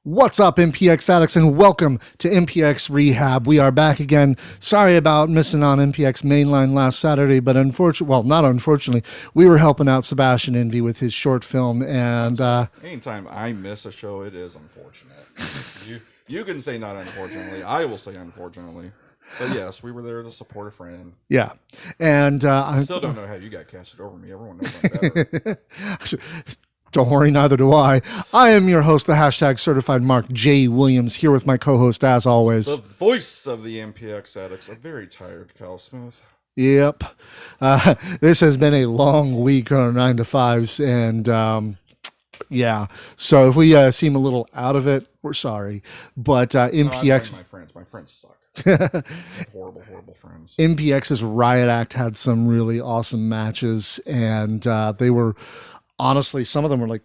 What's up, MPX addicts, and welcome to MPX Rehab. We are back again. Sorry about missing on MPX Mainline last Saturday, but not unfortunately, we were helping out Sebastian Envy with his short film, and anytime I miss a show, it is unfortunate. you can say not unfortunately. I will say unfortunately. But yes, we were there to support a friend. Yeah, and I still don't know how you got casted over me. Everyone knows I'm better. Don't worry, neither do I. I am your host, the hashtag certified Mark J. Williams, here with my co-host, as always. The voice of the MPX addicts, a very tired Kyle Smith. Yep. This has been a long week on our 9 to 5s, and yeah. So if we seem a little out of it, we're sorry. But MPX... No, my friends suck. horrible friends. MPX's Riot Act had some really awesome matches, and they were... Honestly, some of them were like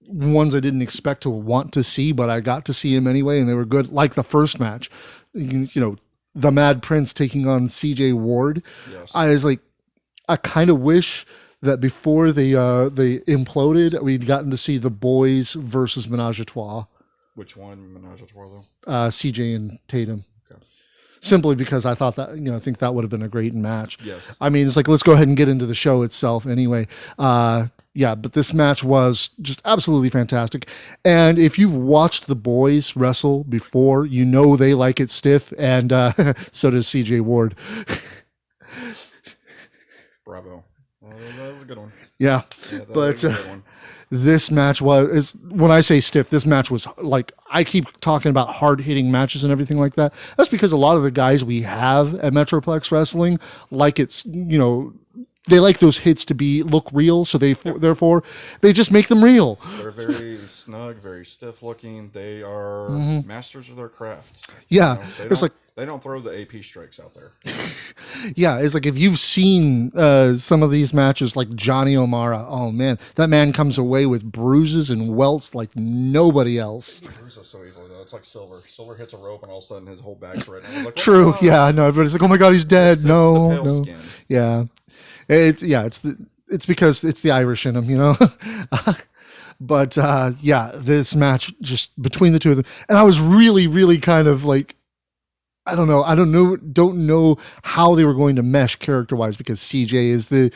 ones I didn't expect to want to see, but I got to see them anyway, and they were good. Like the first match, you know, the Mad Prince taking on CJ Ward. Yes. I was like, I kind of wish that before they imploded, we'd gotten to see the boys versus Menage a Trois. Which one, Menage a Trois, though? CJ and Tatum. Simply because I thought that, I think that would have been a great match. Yes. I mean, it's like, let's go ahead and get into the show itself anyway. Yeah, but this match was just absolutely fantastic. And if you've watched the boys wrestle before, you know they like it stiff, and so does CJ Ward. Bravo. Well, that was a good one. Yeah, but this match when I say stiff, this match was like, I keep talking about hard-hitting matches and everything like that. That's because a lot of the guys we have at Metroplex Wrestling like it's, they like those hits to look real, so therefore they just make them real. They're very snug, very stiff looking. They are masters of their craft. Yeah, they don't throw the AP strikes out there. Yeah, it's like if you've seen some of these matches, like Johnny O'Mara. Oh man, that man comes away with bruises and welts like nobody else. He bruises so easily though. It's like Silver. Silver hits a rope and all of a sudden his whole back's red. Like, true. Oh, yeah, I know. Everybody's like, oh my god, he's dead. It's no, the pale no. Skin. Yeah. It's because it's the Irish in him, But yeah, this match just between the two of them, and I was really, really kind of like, I don't know how they were going to mesh character wise, because CJ is the,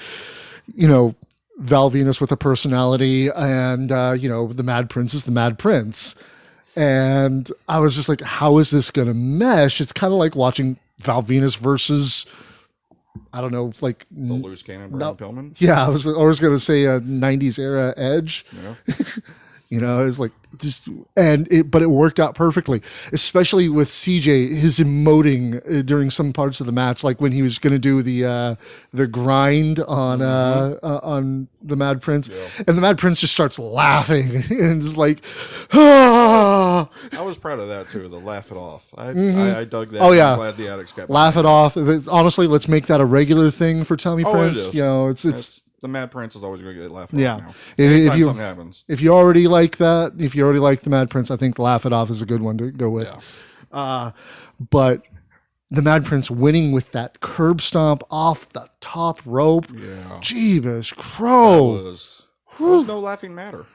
Val Venus with a personality, and the Mad Prince is the Mad Prince, and I was just like, how is this going to mesh? It's kind of like watching Val Venus versus, I don't know, like the loose cannon Brian Pillman. Yeah, I was going to say a 90s era Edge. Yeah. It's like but it worked out perfectly, especially with CJ, his emoting during some parts of the match, like when he was going to do the grind on the Mad Prince, and the Mad Prince just starts laughing and is like, ah. I was proud of that too. The laugh it off. I dug that. Oh yeah, I'm glad the addicts kept laugh it off. Honestly, let's make that a regular thing for Tommy Prince. It's the Mad Prince is always going to get laughed off now. If something happens. If you already like that, if you already like the Mad Prince, I think the laugh it off is a good one to go with. Yeah. But the Mad Prince winning with that curb stomp off the top rope. Yeah. Jeebus crow. There's no laughing matter.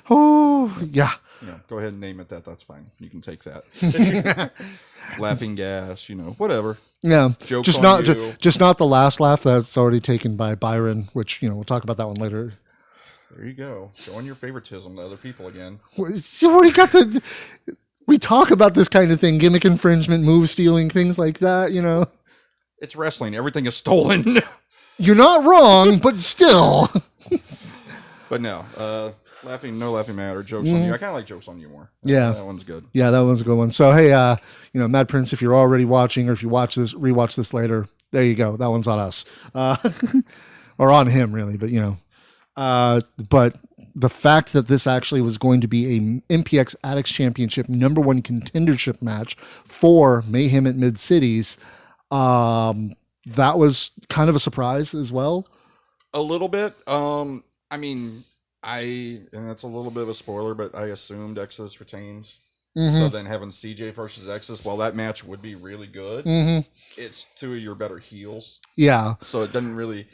Oh, yeah. Yeah, go ahead and name it that. That's fine. You can take that. Laughing gas, whatever. Yeah, Jokes just not the last laugh that's already taken by Byron, which we'll talk about that one later. There you go, showing your favoritism to other people again. We talk about this kind of thing: gimmick infringement, move stealing, things like that. It's wrestling; everything is stolen. You're not wrong, but still. But no, no laughing matter. Jokes on you. I kind of like jokes on you more. That one's good. Yeah, that one's a good one. So hey, Mad Prince, if you're already watching, or if you rewatch this later, there you go. That one's on us, or on him, really. But but the fact that this actually was going to be a MPX Addicts Championship #1 contendership match for Mayhem at Mid Cities, that was kind of a surprise as well. A little bit. I mean, and that's a little bit of a spoiler, but I assumed Exodus retains. So then having CJ versus Exodus, while that match would be really good, it's two of your better heels. Yeah. So it doesn't really...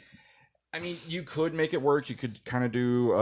I mean, you could make it work. You could kind of do,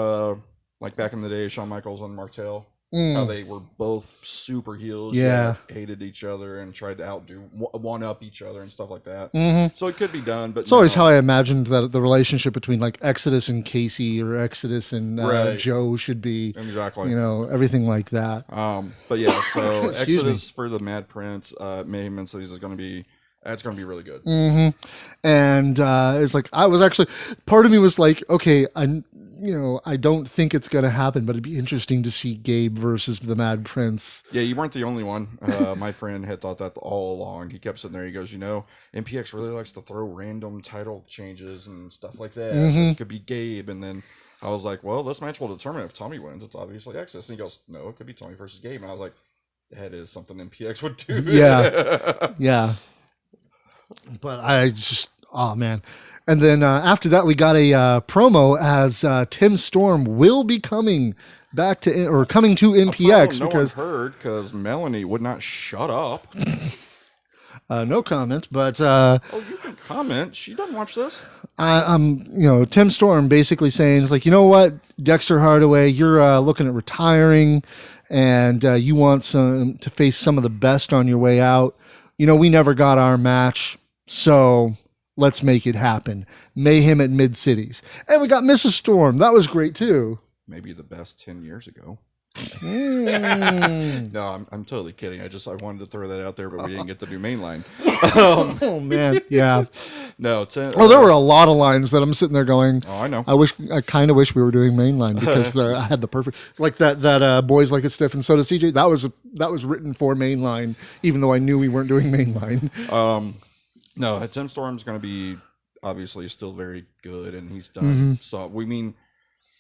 like back in the day, Shawn Michaels and Martel. How they were both super heels, Yeah. hated each other and tried to outdo, one up each other and stuff like that. Mm-hmm. So it could be done, but It's always how I imagined that the relationship between like Exodus and Casey or Exodus and Joe should be. Exactly. You know, everything like that. But yeah, so Excuse Exodus for the Mad Prince, Mayhem and Cities is going to be. That's going to be really good. Mm-hmm. And it's like I was actually part of me was like, okay, I don't think it's going to happen, but it'd be interesting to see Gabe versus the Mad Prince. Yeah, you weren't the only one. My friend had thought that all along. He kept sitting there. He goes, MPX really likes to throw random title changes and stuff like that. Mm-hmm. So it could be Gabe, and then I was like, well, this match will determine if Tommy wins. It's obviously Exodus. And he goes, no, it could be Tommy versus Gabe. And I was like, that is something MPX would do. Yeah, yeah. But I just, oh man. And then after that, we got a promo as Tim Storm will be coming back to coming to MPX because one heard because Melanie would not shut up. No comment, but you can comment. She doesn't watch this. Tim Storm basically saying it's like, you know what, Dexter Hardaway, you're looking at retiring, and you want to face some of the best on your way out. We never got our match, so let's make it happen. Mayhem at Mid-Cities. And we got Mrs. Storm. That was great, too. Maybe the best 10 years ago. No, I'm totally kidding. I wanted to throw that out there, but we didn't get to do mainline. Oh, man. Yeah. No. There were a lot of lines that I'm sitting there going, oh, I know. I kind of wish we were doing mainline because I had the perfect, it's like that Boys Like It Stiff and so does CJ. That was written for mainline, even though I knew we weren't doing mainline. No, Tim Storm's going to be obviously still very good, and he's done. Mm-hmm. So we mean,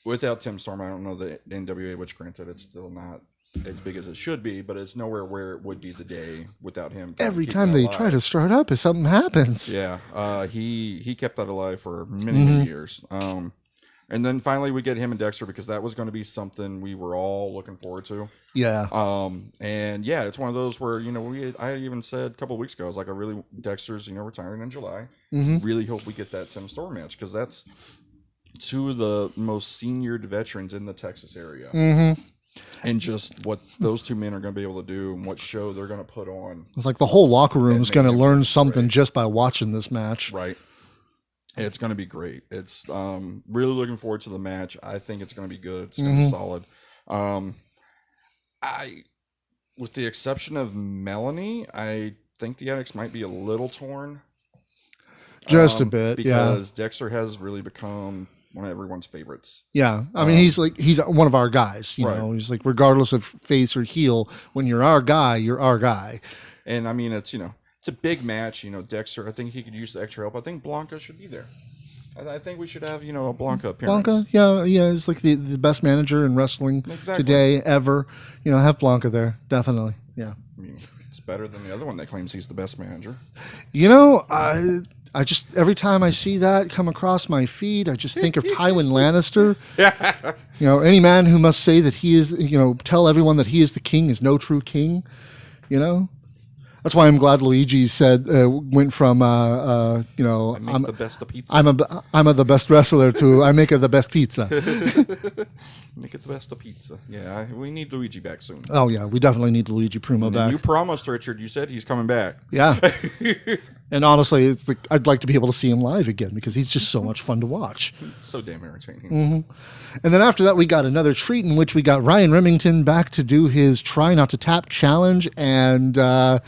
without Tim Storm, I don't know the NWA, which granted it's still not as big as it should be, but it's nowhere where it would be the day without him. Every time they try to start up, if something happens. Yeah, he kept that alive for many years. And then finally we get him and Dexter because that was going to be something we were all looking forward to. Yeah. And yeah, it's one of those where, I even said a couple of weeks ago, I was like, Dexter's, retiring in July. Mm-hmm. Really hope we get that Tim Storm match because that's two of the most seniored veterans in the Texas area. Mm-hmm. And just what those two men are going to be able to do and what show they're going to put on. It's like the whole locker room is going to learn something just by watching this match. Right. It's going to be great. It's really looking forward to the match. I think it's going to be good. It's going to be solid. With the exception of Melanie, I think the Addicts might be a little torn. Just a bit, because Dexter has really become one of everyone's favorites. Yeah, I mean, he's one of our guys. You know, he's like, regardless of face or heel, when you're our guy, you're our guy. And I mean, it's it's a big match. Dexter, I think he could use the extra help. I think Blanca should be there. I think we should have a Blanca appearance. Blanca, yeah, is like the best manager in wrestling today ever. Have Blanca there, definitely. Yeah, I mean, it's better than the other one that claims he's the best manager. I just, every time I see that come across my feed, I just think of Tywin Lannister. Any man who must say that he is, tell everyone that he is the king is no true king. That's why I'm glad Luigi said went from I make the best of pizza. I'm the best wrestler to I make the best pizza. Make it the best of pizza. Yeah, we need Luigi back soon. Oh yeah, we definitely need Luigi Primo back. You promised, Richard. You said he's coming back. Yeah. And honestly, it's I'd like to be able to see him live again because he's just so much fun to watch. So damn entertaining. Mm-hmm. And then after that, we got another treat in which we got Ryan Remington back to do his Try Not to Tap challenge. And I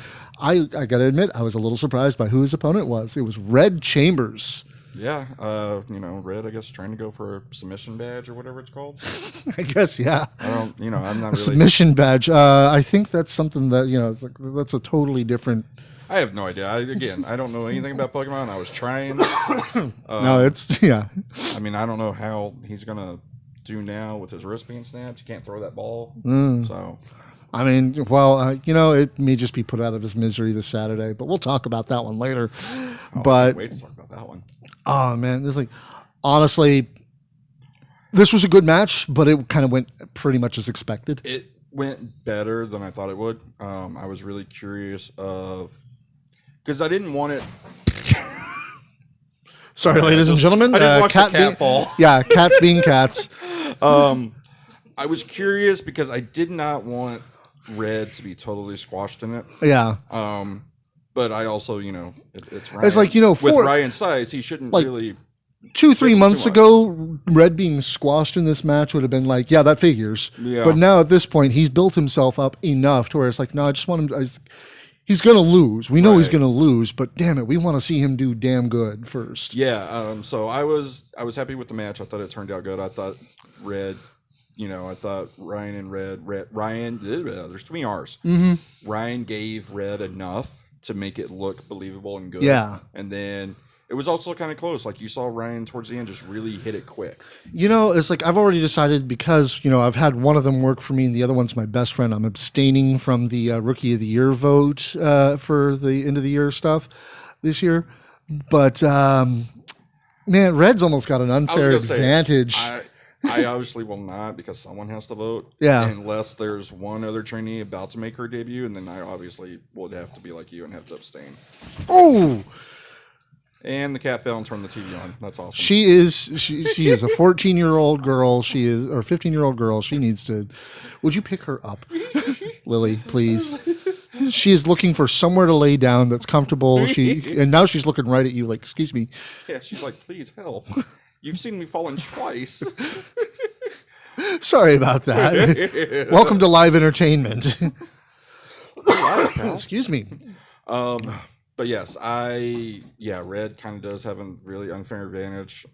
got to admit, I was a little surprised by who his opponent was. It was Red Chambers. Yeah, Red, I guess, trying to go for a submission badge or whatever it's called. I guess, yeah. I'm not really... Submission badge. I think that's something that, that's a totally different... I have no idea. I don't know anything about Pokemon. I was trying. No, it's, yeah. I mean, I don't know how he's going to do now with his wrist being snapped. You can't throw that ball. So... I mean, well, it may just be put out of his misery this Saturday, but we'll talk about that one later. I can't wait to talk about that one. Oh, man. Honestly, this was a good match, but it kind of went pretty much as expected. It went better than I thought it would. I was really curious because I didn't want it. Sorry, ladies and gentlemen. I just watched the cat fall. Yeah, cats being cats. I was curious because I did not want Red to be totally squashed in it. Yeah. But I also, it's Ryan. It's like, with Ryan's size, he shouldn't really. 2-3 months ago, Red being squashed in this match would have been like, yeah, that figures. Yeah. But now at this point, he's built himself up enough to where it's like, no, I just want him. He's going to lose. We know he's going to lose, but damn it, we want to see him do damn good first. Yeah. So I was happy with the match. I thought it turned out good. I thought Red. I thought Ryan and Ryan. There's too many R's. Mm-hmm. Ryan gave Red enough to make it look believable and good. Yeah. And then it was also kind of close. Like you saw Ryan towards the end just really hit it quick. It's like I've already decided because, I've had one of them work for me and the other one's my best friend. I'm abstaining from the Rookie of the Year vote for the end of the year stuff this year. But, man, Red's almost got an unfair advantage. I obviously will not because someone has to vote. Yeah. Unless there's one other trainee about to make her debut, and then I obviously would have to be like you and have to abstain. Oh! And the cat fell and turned the TV on. That's awesome. She is a 14-year-old girl. She is, or 15-year-old girl. She needs to. Would you pick her up, Lily, please? She is looking for somewhere to lay down that's comfortable. And now she's looking right at you, like, excuse me. Yeah, she's like, please help. You've seen me falling twice. Sorry about that. Welcome to live entertainment. Excuse me. But yes, Red kind of does have a really unfair advantage.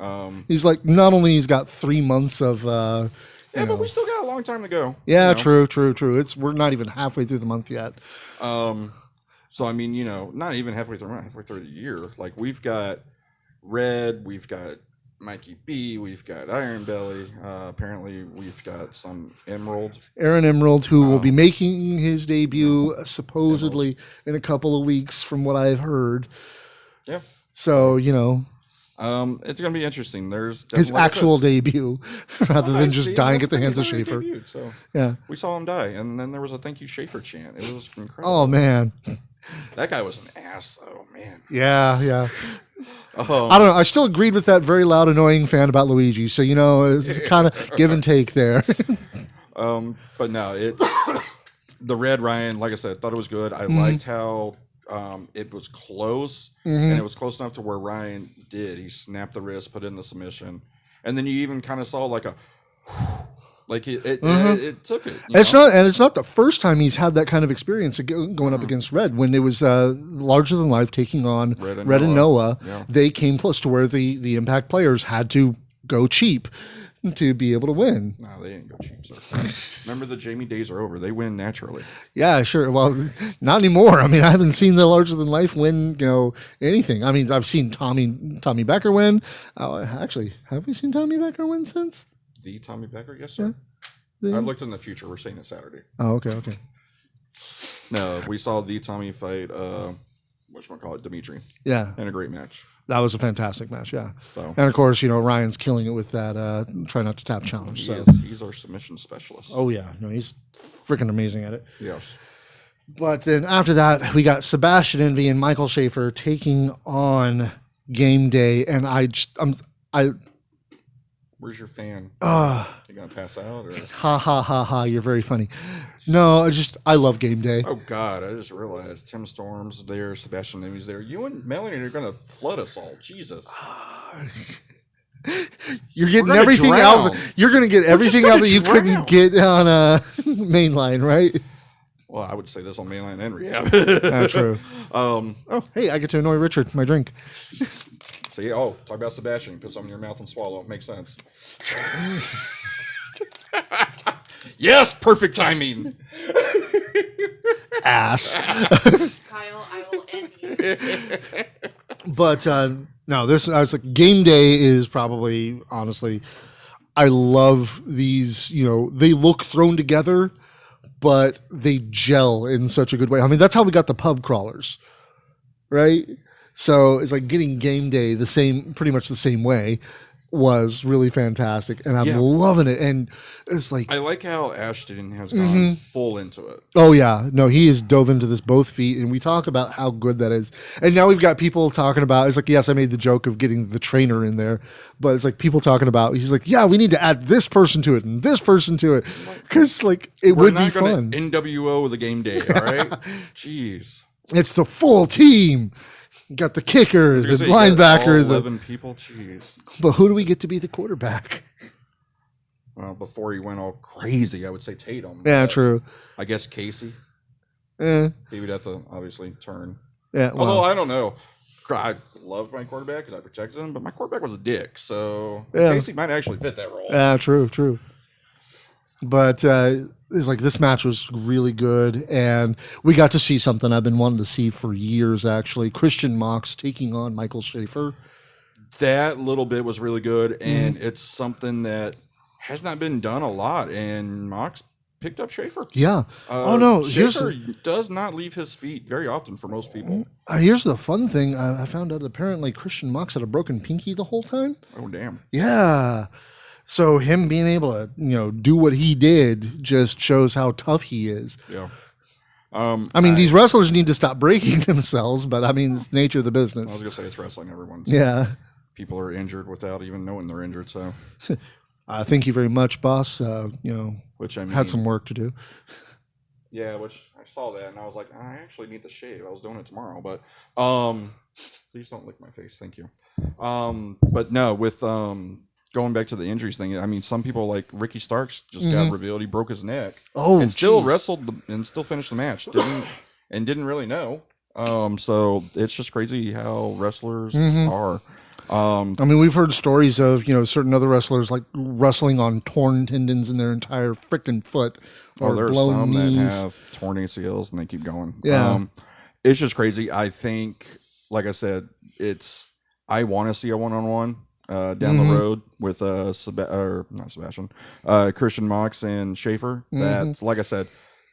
He's like, not only he's got 3 months of, but we still got a long time to go. Yeah, true. We're not even halfway through the month yet. So I mean, not even halfway through the year. Like we've got Red, we've got Mikey B, we've got Iron Belly. Apparently, we've got some Emerald. Aaron Emerald, who will be making his debut supposedly in a couple of weeks, from what I've heard. Yeah. So it's going to be interesting. There's his actual debut, rather than just dying at the hands of Schaefer. So yeah, we saw him die, and then there was a "Thank you, Schaefer" chant. It was incredible. Oh man, that guy was an ass, though. Man. Yeah. I don't know. I still agreed with that very loud, annoying fan about Luigi. So, it's kind of give and take there. But no, it's the Red Ryan. Like I said, thought it was good. I liked how it was close, and it was close enough to where Ryan he snapped the wrist, put in the submission, and then you even kind of saw like a. Like it took it. It's not the first time he's had that kind of experience going up against Red. When it was Larger Than Life taking on Red and Noah, they came close to where the Impact players had to go cheap to be able to win. No, they didn't go cheap, sir. Remember, the Jamie days are over. They win naturally. Yeah, sure. Well, not anymore. I mean, I haven't seen the Larger Than Life win, anything. I mean, I've seen Tommy Becker win. Actually, have we seen Tommy Becker win since? The Tommy Becker? Yes, sir. Yeah. I looked in the future. We're saying it Saturday. Oh, okay. No, we saw the Tommy fight, whatchamacallit, Dimitri. Yeah. In a great match. That was a fantastic match, yeah. So. And, of course, Ryan's killing it with that try not to tap challenge. He's our submission specialist. Oh, yeah. No, he's freaking amazing at it. Yes. But then after that, we got Sebastian Envy and Michael Schaefer taking on Game Day, and where's your fan? You gonna pass out? Or? Ha! You're very funny. No, I love Game Day. Oh God! I just realized Tim Storm's there, Sebastian Envy's there. You and Melanie are gonna flood us all. Jesus! You're getting everything out. You're gonna get everything out that you couldn't get on mainline, right? Well, I would say this on mainline and Rehab. True. Hey, I get to annoy Richard. My drink. See, talk about Sebastian. Put something in your mouth and swallow. It makes sense. Yes, perfect timing. Ass. Kyle, I will end you. But no, I was like, Game Day is probably, honestly, I love these. They look thrown together, but they gel in such a good way. I mean, that's how we got the pub crawlers, right? So it's like getting Game Day pretty much the same way. was really fantastic, and I'm loving it. And it's like I like how Ashton has gone full into it. oh yeah, no, he has dove into this both feet, and we talk about how good that is. And now we've got people talking about. It's like yes, I made the joke of getting the trainer in there, but it's like people talking about. He's like, yeah, we need to add this person to it and this person to it because like it would be fun. NWO the game day, all right? Jeez, it's the full team. You got the kicker, the linebacker, 11 people. Jeez. But who do we get to be the quarterback? Well, before he went all crazy, I would say Tatum. Yeah, true. I guess Casey. Eh. He would have to obviously turn. Yeah. Well, although I don't know. I loved my quarterback because I protected him, but my quarterback was a dick, so Casey might actually fit that role. Yeah, true. But it's like this match was really good, and we got to see something I've been wanting to see for years. Actually, Christian Mox taking on Michael Schaefer. That little bit was really good, and it's something that has not been done a lot. And Mox picked up Schaefer. Yeah. Oh no, Schaefer does not leave his feet very often for most people. Here's the fun thing: I found out apparently Christian Mox had a broken pinky the whole time. Oh damn. Yeah. So him being able to, do what he did just shows how tough he is. Yeah. I mean, these wrestlers need to stop breaking themselves, but I mean, it's the nature of the business. I was gonna say it's wrestling. Everyone's people are injured without even knowing they're injured. So, thank you very much, boss. Which I mean, had some work to do. Yeah, which I saw that and I was like, I actually need to shave. I was doing it tomorrow, but please don't lick my face, thank you. But no, with going back to the injuries thing, I mean, some people like Ricky Starks just got revealed he broke his neck. Oh, and still wrestled and still finished the match. Didn't really know. So it's just crazy how wrestlers are. I mean, we've heard stories of certain other wrestlers like wrestling on torn tendons in their entire freaking foot, or there are blown some knees. that have torn ACLs and they keep going. Yeah, it's just crazy. I think, like I said, I want to see a one-on-one down the road with Christian Mox and Schaefer. That's like I said.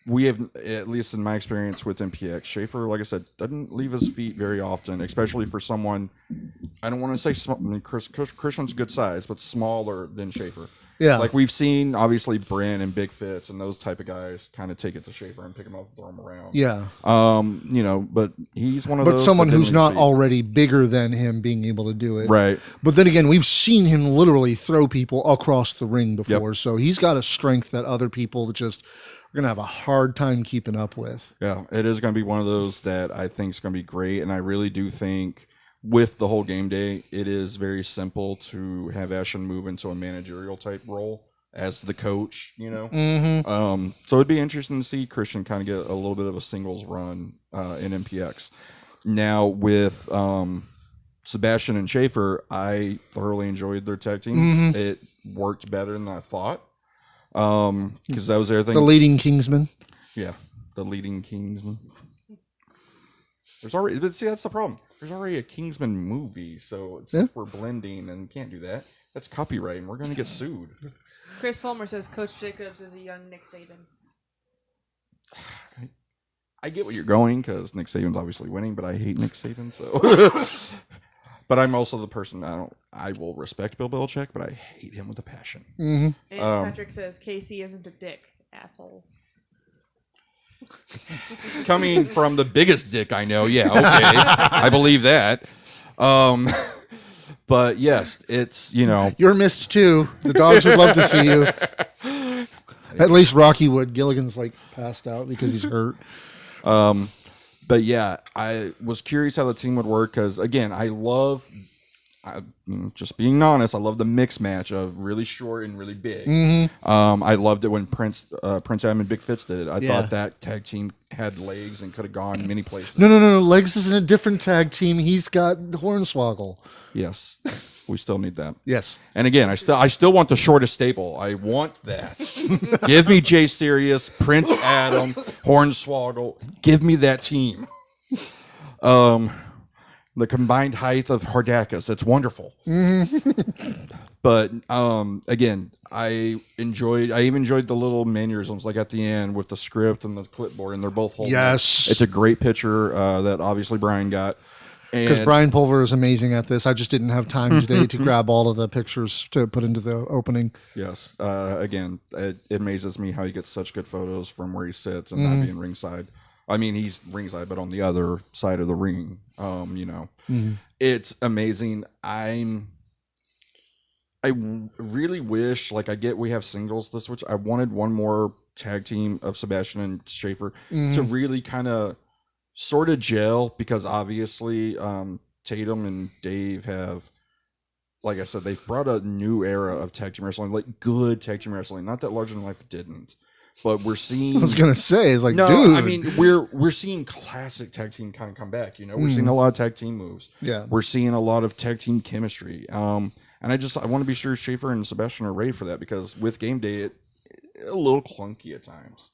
We have, at least in my experience with MPX, Schaefer, like I said, doesn't leave his feet very often, especially for someone, I don't want to say small, I mean, Christian's good size, but smaller than Schaefer. Yeah. Like we've seen, obviously, Bryn and Big Fitz and those type of guys kind of take it to Schaefer and pick him up and throw him around. Yeah. But he's one of those. But someone who's not already bigger than him being able to do it. Right. But then again, we've seen him literally throw people across the ring before, so he's got a strength that other people just going to have a hard time keeping up with. Yeah, it is going to be one of those that I think is going to be great. And I really do think with the whole game day, it is very simple to have Ashton move into a managerial type role as the coach, So it'd be interesting to see Christian kind of get a little bit of a singles run in MPX. Now with Sebastian and Schaefer, I thoroughly enjoyed their tag team. It worked better than I thought. Because that was everything. The leading Kingsman. Yeah, the leading Kingsman. There's already, but see, that's the problem. There's already a Kingsman movie, so it's like we're blending and can't do that. That's copyright, and we're going to get sued. Chris Palmer says Coach Jacobs is a young Nick Saban. I get where you're going because Nick Saban's obviously winning, but I hate Nick Saban, so. But I'm also the person I will respect Bill Belichick, but I hate him with a passion. And Patrick says Casey isn't a dick, asshole. Coming from the biggest dick I know, yeah, okay, I believe that. But yes, it's you're missed too. The dogs would love to see you. At least Rocky would. Gilligan's like passed out because he's hurt. But yeah, I was curious how the team would work because, again, just being honest, I love the mix match of really short and really big. I loved it when Prince Adam and Big Fitz did it. I thought that tag team had legs and could have gone many places. No. Legs is in a different tag team. He's got the Hornswoggle. Yes, we still need that. Yes. And again, I still want the shortest stable. I want that. Give me Jay Sirius, Prince Adam, Hornswoggle. Give me that team. The combined height of Hardacus. It's wonderful. But again, I even enjoyed the little mannerisms like at the end with the script and the clipboard, and they're both holding Yes. It's a great picture that obviously Brian got. Because Brian Pulver is amazing at this. I just didn't have time today to grab all of the pictures to put into the opening. Yes. Again, it amazes me how he gets such good photos from where he sits and not being ringside. I mean, he's ringside, but on the other side of the ring. It's amazing. I really wish, like, I get we have singles this, which I wanted one more tag team of Sebastian and Schaefer to really kind of sort of gel, because obviously Tatum and Dave have, like I said, they've brought a new era of tag team wrestling, like good tag team wrestling. Not that Larger Than Life didn't, but we're seeing. I was gonna say, it's like, no, dude. I mean, we're seeing classic tag team kind of come back. You know, we're seeing a lot of tag team moves. Yeah, we're seeing a lot of tag team chemistry. And I want to be sure Schaefer and Sebastian are ready for that, because with Game Day, it's a little clunky at times.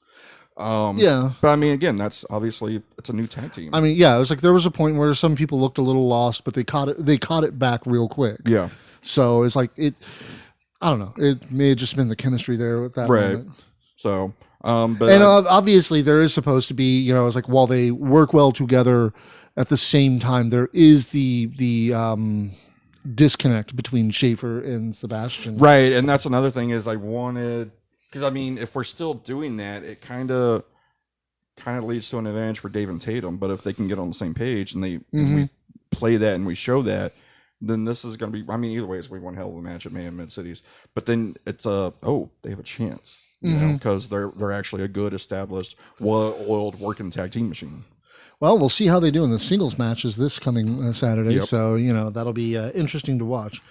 But I mean, again, that's obviously, it's a new tag team. I mean, yeah, it was like there was a point where some people looked a little lost, but they caught it back real quick. Yeah. So it's like I don't know. It may have just been the chemistry there with that moment. So, obviously there is supposed to be, it's like, while they work well together, at the same time there is the disconnect between Schaefer and Sebastian. Right, and that's another thing is I wanted. Because, I mean, if we're still doing that, it kind of leads to an advantage for Dave and Tatum. But if they can get on the same page and and we play that and we show that, then this is going to be, I mean, either way, it's going to be one hell of a match at Mayhem Mid-Cities. But then it's they have a chance, because they're actually a good, established, well-oiled working tag team machine. Well, we'll see how they do in the singles matches this coming Saturday. Yep. So, that'll be interesting to watch.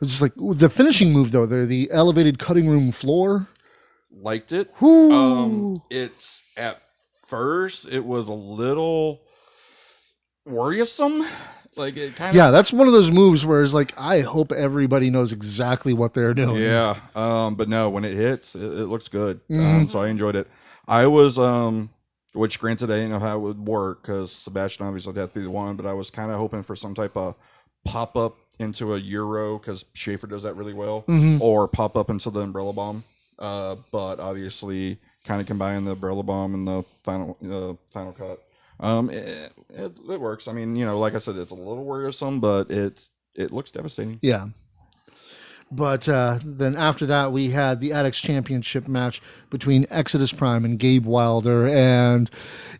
It's just like the finishing move, though. They're the elevated cutting room floor. Liked it. Woo. It's at first it was a little worrisome. Like it kind of. Yeah, that's one of those moves where it's like, I hope everybody knows exactly what they're doing. Yeah. But no, when it hits, it looks good. So I enjoyed it. I was which granted I didn't know how it would work, because Sebastian obviously had to be the one, but I was kind of hoping for some type of pop up into a Euro, because Schaefer does that really well, or pop up into the Umbrella Bomb. But obviously kind of combine the Umbrella Bomb and the final cut. It works. I mean, like I said, it's a little worrisome, but it looks devastating. Yeah. But then after that, we had the Addicts Championship match between Exodus Prime and Gabe Wilder. And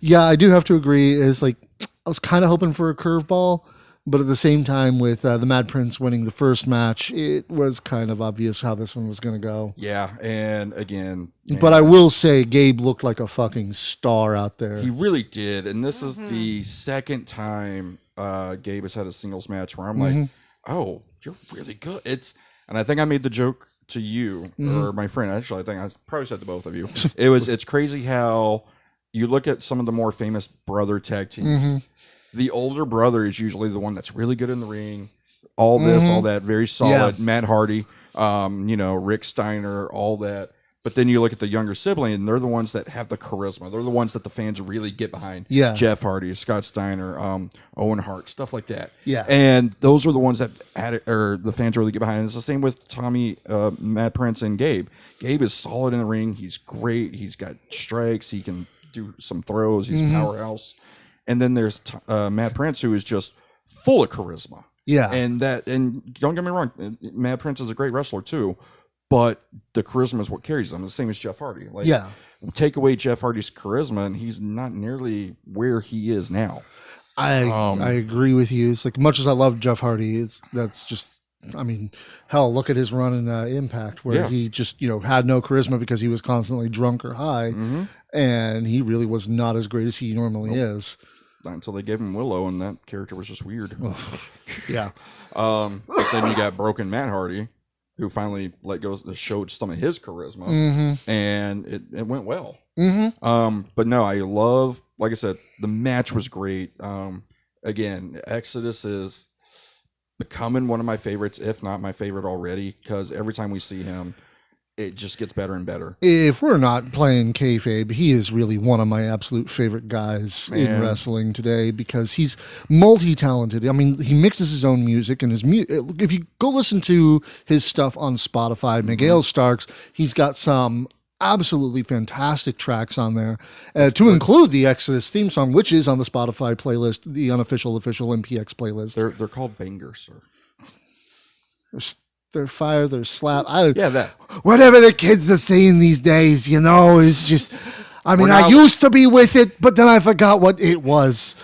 yeah, I do have to agree, is like, I was kind of hoping for a curveball. But at the same time, with the Mad Prince winning the first match, it was kind of obvious how this one was going to go. Yeah, and again... But I will say, Gabe looked like a fucking star out there. He really did, and this is the second time Gabe has had a singles match where I'm like, oh, you're really good. And I think I made the joke to you, or my friend, actually, I think I probably said to both of you. It's crazy how you look at some of the more famous brother tag teams. The older brother is usually the one that's really good in the ring. All this, all that, very solid. Yeah. Matt Hardy, Rick Steiner, all that. But then you look at the younger sibling, and they're the ones that have the charisma. They're the ones that the fans really get behind. Yeah. Jeff Hardy, Scott Steiner, Owen Hart, stuff like that. Yeah. And those are the ones that the fans really get behind. And it's the same with Tommy, Matt Prince, and Gabe. Gabe is solid in the ring. He's great. He's got strikes. He can do some throws. He's a powerhouse. And then there's Matt Prince, who is just full of charisma. Yeah. And don't get me wrong, Matt Prince is a great wrestler too, but the charisma is what carries him. The same as Jeff Hardy. Like, yeah. Take away Jeff Hardy's charisma, and he's not nearly where he is now. I agree with you. It's like, much as I love Jeff Hardy, that's just, I mean, hell, look at his run in Impact, where he just, had no charisma because he was constantly drunk or high, and he really was not as great as he normally is. Not until they gave him Willow, and that character was just weird. Yeah. But then you got Broken Matt Hardy, who finally showed some of his charisma, and it went well. But no, I love, like I said, the match was great. Again, Exodus is becoming one of my favorites, if not my favorite already, because every time we see him, it just gets better and better. If we're not playing kayfabe, he is really one of my absolute favorite guys in wrestling today, because he's multi-talented. I mean, he mixes his own music, and if you go listen to his stuff on Spotify, Miguel Starks, he's got some absolutely fantastic tracks on there, to include the Exodus theme song, which is on the Spotify playlist, the unofficial official MPX playlist. They're called bangers, sir. They're fire, they're slap. That. Whatever the kids are saying these days, it's just. I mean, I used to be with it, but then I forgot what it was.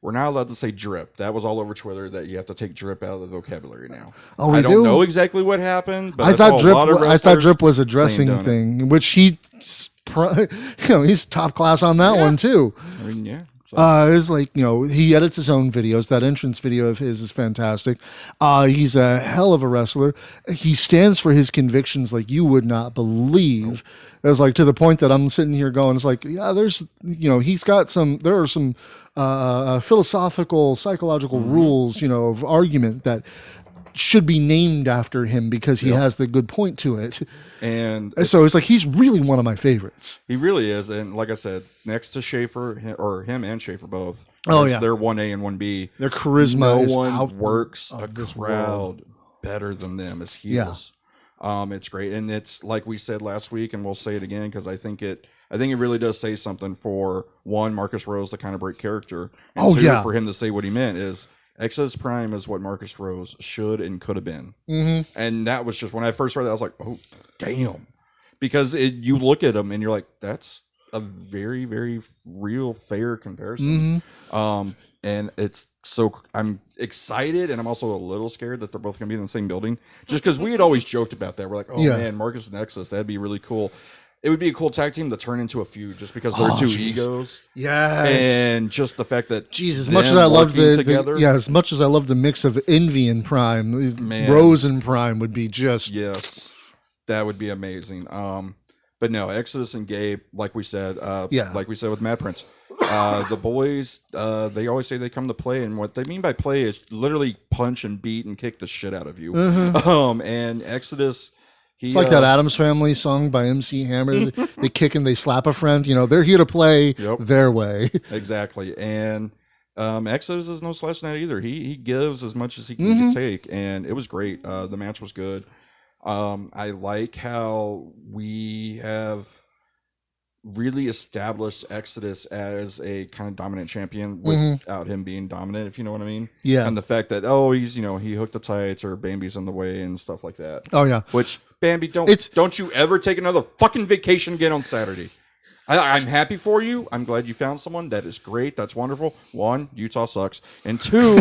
We're not allowed to say drip. That was all over Twitter that you have to take drip out of the vocabulary now. Oh, I don't know exactly what happened, but I thought drip was a dressing thing, which he's top class on that one too. I mean, yeah. It's like, he edits his own videos. That entrance video of his is fantastic. He's a hell of a wrestler. He stands for his convictions like you would not believe. It's like to the point that I'm sitting here going, it's like, yeah, he's got there are some philosophical, psychological rules, of argument that should be named after him because he has the good point to it. And so it's like, he's really one of my favorites. He really is. And like I said, next to Schaefer, him and Schaefer both. Oh, yeah. They're 1A and 1B. Their charisma no one works a crowd world. better than them as heels. Yeah. It's great. And it's like we said last week, and we'll say it again, because I think it really does say something for, one, Marcus Rose to kind of break character. And two, for him to say what he meant is, Exodus Prime is what Marcus Rose should and could have been. Mm-hmm. And that was just, when I first read that, I was like, oh, damn. Because you look at him and you're like, that's a very, very real, fair comparison. Mm-hmm. And it's I'm excited, and I'm also a little scared that they're both going to be in the same building. Just because we had always joked about that. We're like, man, Marcus and Exodus, that'd be really cool. It would be a cool tag team to turn into a feud just because they're two egos. Yes. And just the fact that as much as I love as much as I love the mix of Envy and Prime, Rose and Prime would be just that would be amazing. But no, Exodus and Gabe, like we said with Mad Prince, the boys, they always say they come to play, and what they mean by play is literally punch and beat and kick the shit out of you. Mm-hmm. And Exodus, it's like that Addams Family song by MC Hammer. They kick and they slap a friend. They're here to play their way. Exactly. And Exodus is no slouch in that either. He gives as much as he can take, and it was great. The match was good. I like how we have really established Exodus as a kind of dominant champion without him being dominant, if you know what I mean. Yeah. And the fact that, he's, he hooked the tights, or Bambi's in the way and stuff like that. Oh, yeah. Which, Bambi, don't you ever take another fucking vacation again on Saturday. I'm happy for you. I'm glad you found someone. That is great. That's wonderful. One, Utah sucks. And two,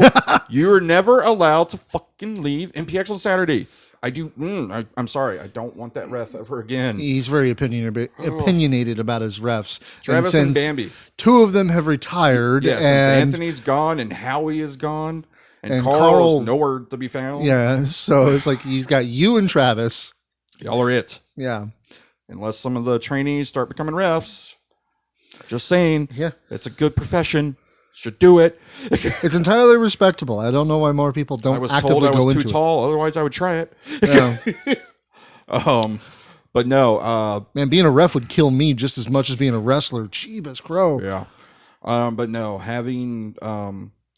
you're never allowed to fucking leave MPX on Saturday. I'm sorry. I don't want that ref ever again. He's very opinionated about his refs. Travis and Bambi. Two of them have retired. Yeah, since Anthony's gone and Howie is gone. And Carl's nowhere to be found. Yeah, so it's like he's got you and Travis. Y'all are it. Yeah. Unless some of the trainees start becoming refs. Just saying. Yeah. It's a good profession. Should do it. It's entirely respectable. I don't know why more people don't actively go into it. I was told I was too tall. Otherwise, I would try it. Yeah. But no. Man, being a ref would kill me just as much as being a wrestler. Jeebus crow. Yeah. But no, having,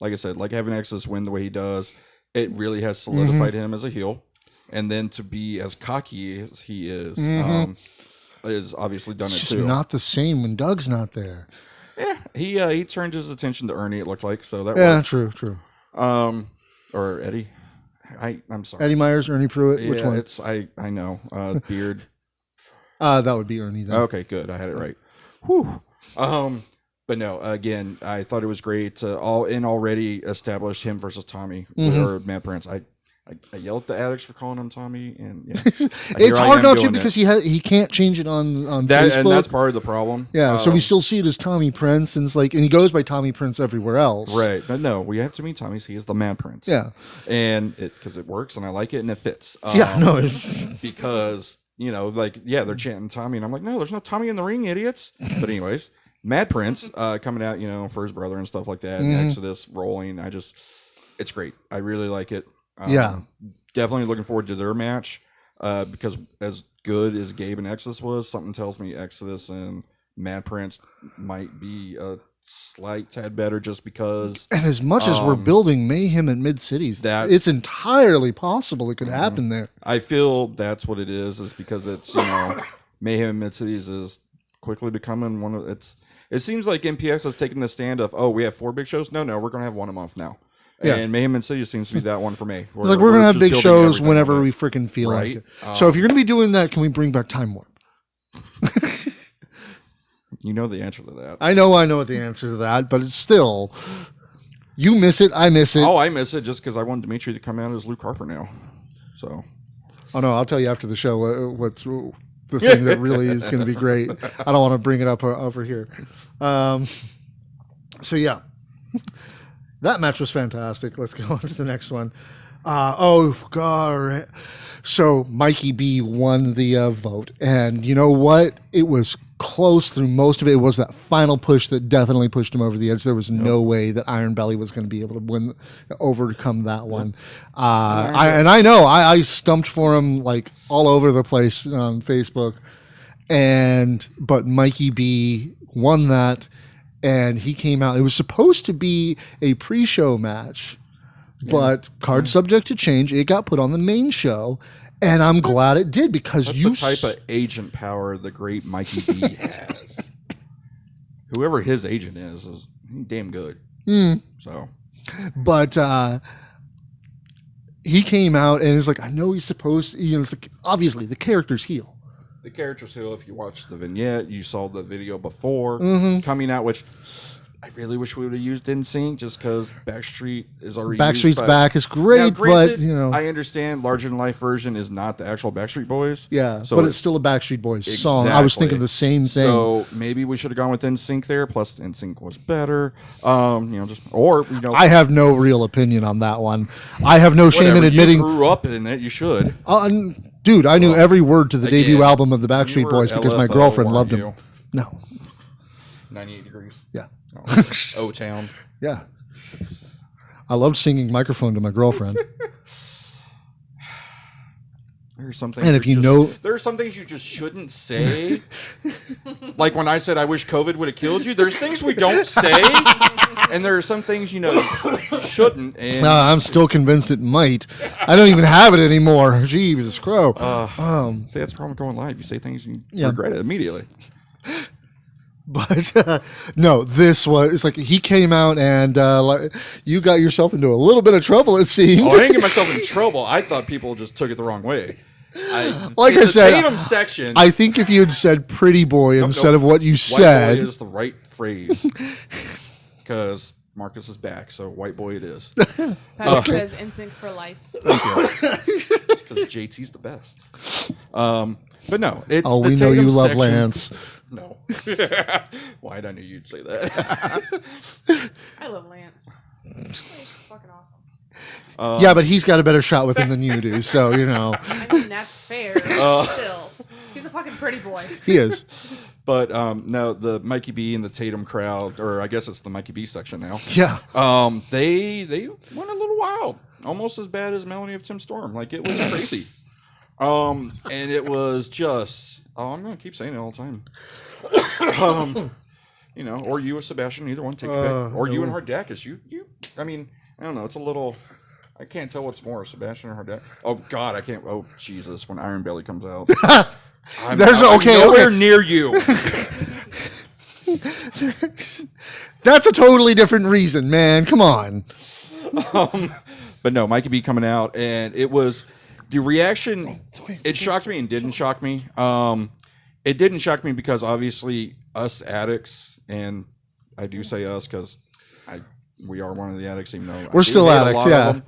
like I said, having Exodus win the way he does, it really has solidified him as a heel. And then to be as cocky as he is obviously done it's it too. It's not the same when Doug's not there. Yeah, he turned his attention to Ernie, it looked like, so that worked. True. Or Eddie. I'm sorry. Eddie Myers, Ernie Pruitt, yeah, which one? I know. Beard. That would be Ernie then. Okay, good. I had it right. Whew. But no, again, I thought it was great to already establish him versus Tommy or Matt Prince. I yelled at the addicts for calling him Tommy, and it's hard not to because he can't change it on Facebook, and that's part of the problem. Yeah, so we still see it as Tommy Prince, and it's and he goes by Tommy Prince everywhere else, right? But no, we have too many Tommies. He is the Mad Prince. Yeah, and because it works, and I like it, and it fits. Because they're chanting Tommy, and I'm like, no, there's no Tommy in the ring, idiots. But anyways, Mad Prince coming out, for his brother and stuff like that, and Exodus rolling. It's great. I really like it. Definitely looking forward to their match because as good as Gabe and Exodus was, something tells me Exodus and Mad Prince might be a slight tad better just because. And as much as we're building mayhem in mid-cities, it's entirely possible it could happen there. I feel that's what it is because it's, Mayhem Mid-Cities is quickly becoming one of it's. It seems like MPX has taken the stand of, we have 4 big shows. No, we're going to have one a month now. Yeah. And Mayhem Mid-Cities seems to be that one for me. It's like we're going to have just big building shows everything whenever of it. we freaking feel like Right. it. So if you're going to be doing that, can we bring back Time Warp? You know the answer to that. I know what the answer to that, but it's still, you miss it, I miss it. Oh, I miss it just because I want Dimitri to come out as Luke Harper now. So. Oh no, I'll tell you after the show what's the thing that really is going to be great. I don't want to bring it up over here. So yeah, that match was fantastic. Let's go on to the next one. Oh God! So Mikey B won the vote, and you know what? It was close through most of it. It was that final push that definitely pushed him over the edge. There was no way that Iron Belly was going to be able to overcome that one. I stumped for him like all over the place on Facebook, but Mikey B won that, and he came out. It was supposed to be a pre-show match, but card subject to change. It got put on the main show. And I'm glad it did because that's the type of agent power the great Mikey B has. Whoever his agent is damn good. So, but he came out and is like, I know he's supposed to, it's like, obviously the character's heel. The character's heel. If you watched the vignette, you saw the video before coming out, which I really wish we would have used NSYNC just because Backstreet is already Backstreet's back is great, now, granted, but I understand larger than life version is not the actual Backstreet Boys. Yeah, so but it's still a Backstreet Boys song. I was thinking the same thing. So maybe we should have gone with NSYNC there. Plus, NSYNC was better. I have no real opinion on that one. I have no shame in admitting. You grew up in it. You should. Dude, I knew every word to the debut album of the Backstreet Boys because my girlfriend loved him. No. 98 Degrees. Yeah. O-Town. Yeah. I loved singing microphone to my girlfriend. There's some things and if there are some things you just shouldn't say. Like when I said I wish COVID would have killed you. There's things we don't say, and there are some things you shouldn't. And I'm still convinced it might. I don't even have it anymore. Jesus crow. See, that's the problem with going live. You say things and you regret it immediately. But no, it's like he came out and you got yourself into a little bit of trouble, it seemed. Oh, I didn't get myself in trouble. I thought people just took it the wrong way. I said, Tatum section. I think if you had said "pretty boy" instead of what you white said, boy is the right phrase. Because Marcus is back, so white boy it is. Patrick says NSYNC for life. Thank you. It's because JT's the best. But no, it's we the know you Tatum love section. Lance. No. Why'd I know you'd say that? I love Lance. He's fucking awesome. Yeah, but he's got a better shot with him than you do, so I mean, that's fair. Still, he's a fucking pretty boy. He is. But no, the Mikey B and the Tatum crowd, or I guess it's the Mikey B section now. Yeah. They went a little wild, almost as bad as Melanie of Tim Storm. Like it was crazy. And it was just. Oh, I'm gonna keep saying it all the time. Or you or Sebastian, either one, take it back. Or you and Hardakis. You. I mean, I don't know. It's a little. I can't tell what's more, Sebastian or Hardakis. Oh God, I can't. Oh Jesus, when Iron Belly comes out, I'm nowhere near you. That's a totally different reason, man. Come on. But no, Mikey B coming out, and it was. The reaction, it shocked me and didn't shock me. It didn't shock me because obviously us addicts, and I do say us because we are one of the addicts, even though we're still addicts, yeah.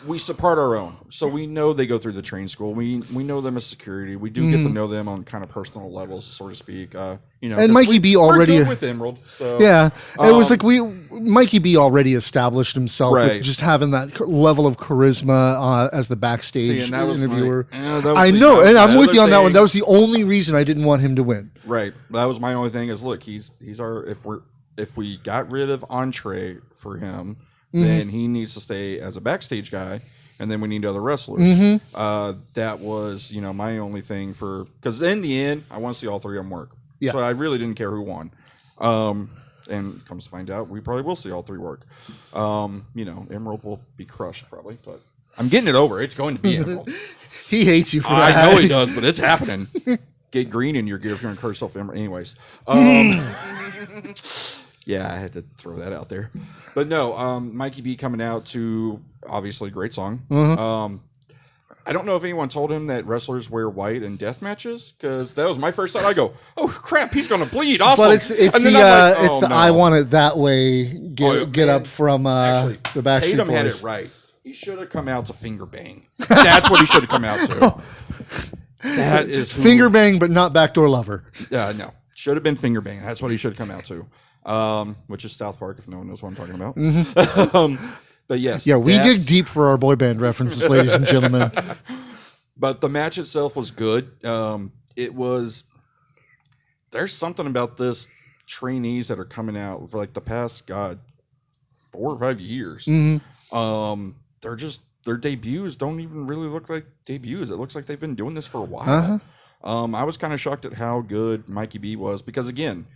We support our own, so we know they go through the train school. We know them as security. We do get to know them on kind of personal levels, so to speak. And Mikey B already we're good with Emerald. So yeah, it was like Mikey B already established himself with just having that level of charisma as the backstage interviewer. I know, and I'm with you on that one. That was the only reason I didn't want him to win. Right, that was my only thing. Is look, he's our if we got rid of Entree for him. Then he needs to stay as a backstage guy, and then we need other wrestlers. That was, my only thing because in the end, I want to see all three of them work. Yeah. So I really didn't care who won. And comes to find out, we probably will see all three work. Emerald will be crushed probably, but I'm getting it over. It's going to be Emerald. He hates you for that. I know he does, but it's happening. Get green in your gear if you're going to curse yourself. Anyways. Yeah, I had to throw that out there. But no, Mikey B coming out to, obviously, great song. I don't know if anyone told him that wrestlers wear white in death matches, because that was my first thought. I go, oh, crap, he's going to bleed. Awesome. But it's the I want it that way get up from Actually, the Backstreet Tatum Boys. had it right. He should have come out to finger bang. That's what he should have come out to. That is finger bang, but not backdoor lover. No, should have been finger bang. That's what he should have come out to. Which is South Park, if no one knows what I'm talking about. But yes, yeah, we dig deep for our boy band references, ladies and gentlemen. But the match itself was good. It was. There's something about this trainees that are coming out for like the past 4 or 5 years. Their debuts don't even really look like debuts. It looks like they've been doing this for a while. I was kind of shocked at how good Mikey B was, because again,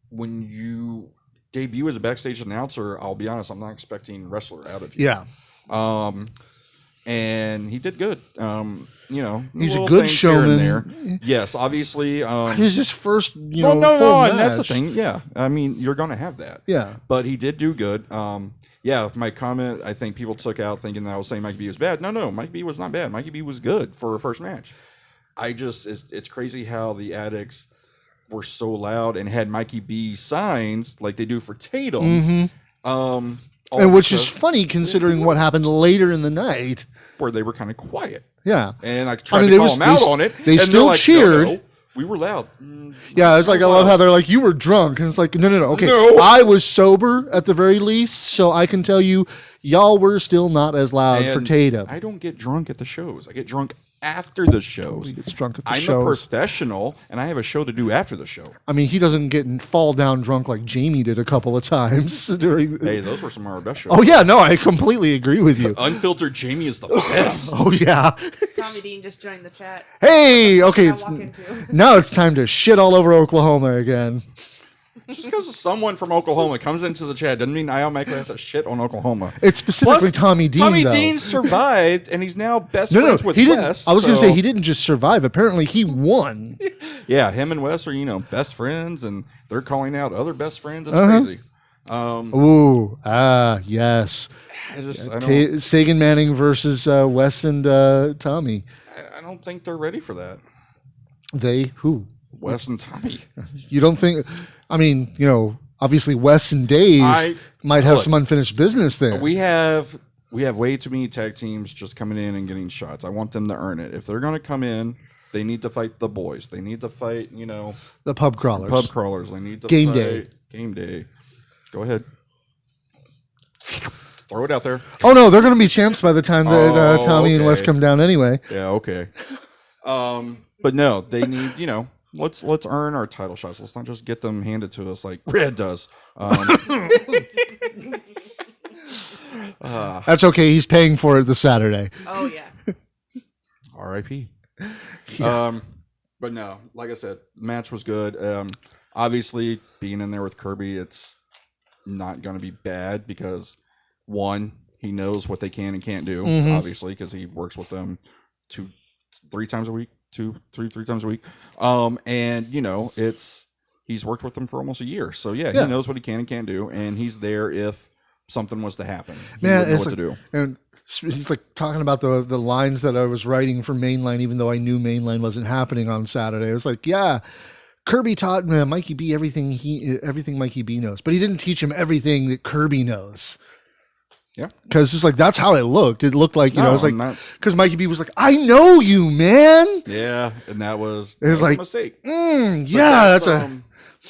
when you debut as a backstage announcer, I'll be honest, I'm not expecting wrestler out of you. Yeah. And he did good. He's a good showman. There. Yes, obviously. He was his first, full and that's the match. thing. Yeah, I mean, you're going to have that. Yeah. But he did do good. My comment, I think people took out thinking that I was saying Mikey B was bad. No, Mikey B was not bad. Mikey B was good for a first match. It's crazy how the Addicts were so loud and had Mikey B signs like they do for Tatum. And which is funny considering what happened later in the night, where they were kind of quiet. Yeah, and I tried to call them out on it. They still cheered. No, we were loud. Yeah, I was like, I love how they're like, you were drunk, and it's like, no. Okay, no. I was sober at the very least, so I can tell you, y'all were still not as loud for Tatum. I don't get drunk at the shows. I get drunk after the shows. He gets drunk at the I'm shows. a professional, and I have a show to do after the show. I mean, he doesn't fall down drunk like Jamie did a couple of times during. Hey, those were some of our best shows. Oh yeah, no, I completely agree with you. Unfiltered Jamie is the best. Oh yeah. Tommy Dean just joined the chat. Hey, okay, now it's time to shit all over Oklahoma again. Just because someone from Oklahoma comes into the chat doesn't mean I automatically have to shit on Oklahoma. It's specifically Tommy Dean. Tommy Dean survived, and he's now best friends with Wes. I was going to say he didn't just survive. Apparently, he won. Yeah, him and Wes are best friends, and they're calling out other best friends. It's crazy. Yes. Sagan Manning versus Wes and Tommy. I don't think they're ready for that. Who? Wes and Tommy. You don't think? I mean, obviously Wes and Dave might have some unfinished business there. We have way too many tag teams just coming in and getting shots. I want them to earn it. If they're going to come in, they need to fight the boys. They need to fight, the pub crawlers. They need to Game fight day. Game day. Go ahead. Throw it out there. Oh no, they're going to be champs by the time that Tommy and Wes come down anyway. Yeah, okay. But no, they need, let's earn our title shots. Let's not just get them handed to us like Red does. That's okay. He's paying for it this Saturday. Oh yeah. R.I.P. Yeah. But no, like I said, the match was good. Obviously, being in there with Kirby, it's not going to be bad because, one, he knows what they can and can't do, obviously, because he works with them 3 times a week. 3 times a week. And he's worked with them for almost a year. So he knows what he can and can't do, and he's there if something was to happen. He would know what to do. And he's like talking about the lines that I was writing for Mainline, even though I knew Mainline wasn't happening on Saturday. I was like, yeah, Kirby taught Mikey B everything Mikey B knows, but he didn't teach him everything that Kirby knows. Yeah, because it's like that's how it looked. It looked like it was like because Mikey B was like, "I know you, man." Yeah, and that was like a mistake. Yeah,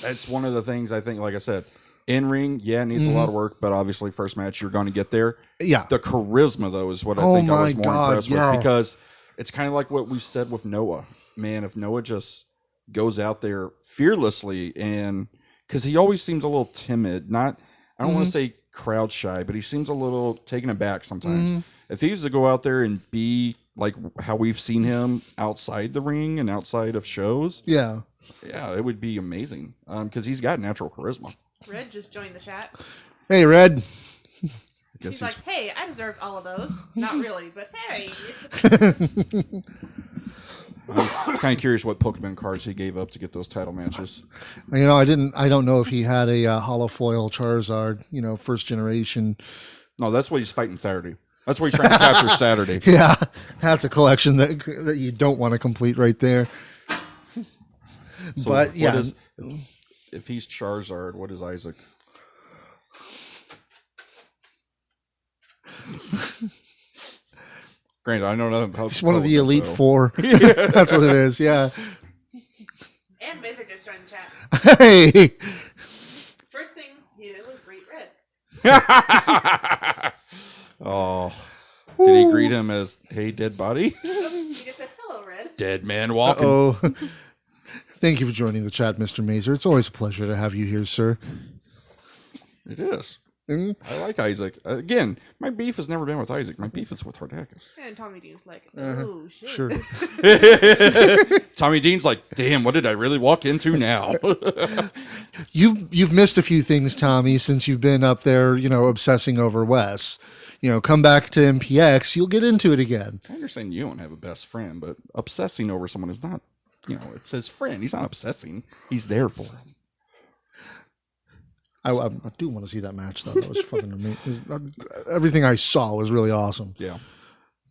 that's one of the things I think. Like I said, in ring, needs a lot of work, but obviously first match you're going to get there. Yeah, the charisma though is what I think I was more impressed with, because it's kind of like what we said with Noah. Man, if Noah just goes out there fearlessly, and because he always seems a little timid, I don't want to say crowd shy, but he seems a little taken aback sometimes. If he was to go out there and be like how we've seen him outside the ring and outside of shows, it would be amazing, because he's got natural charisma. Red just joined the chat. Hey, Red. He's like, hey, I deserved all of those. Not really, but hey. I'm kind of curious what Pokemon cards he gave up to get those title matches. You know, I don't know if he had a hollow foil Charizard, you know, first generation. No, that's what he's fighting Saturday. That's what he's trying to capture Saturday. Yeah, that's a collection that you don't want to complete right there. So but yeah, if he's Charizard, what is Isaac? Granted, I don't know how. He's one of the Elite Four. That's what it is. Yeah. And Mazer just joined the chat. Hey. First thing he did was greet Red. Oh, did he greet him as "Hey, dead body"? He just said, "Hello, Red." Dead man walking. Oh. Thank you for joining the chat, Mr. Mazer. It's always a pleasure to have you here, sir. It is. Mm. I like Isaac. Again, my beef has never been with Isaac. My beef is with Hardacus. And Tommy Dean's like, oh, shit. Sure. Tommy Dean's like, damn, what did I really walk into now? You've missed a few things, Tommy, since you've been up there, you know, obsessing over Wes. You know, come back to MPX, you'll get into it again. I understand you don't have a best friend, but obsessing over someone is not, you know, it's his friend. He's not obsessing. He's there for him. I do want to see that match, though. That was fucking amazing. Everything I saw was really awesome. Yeah.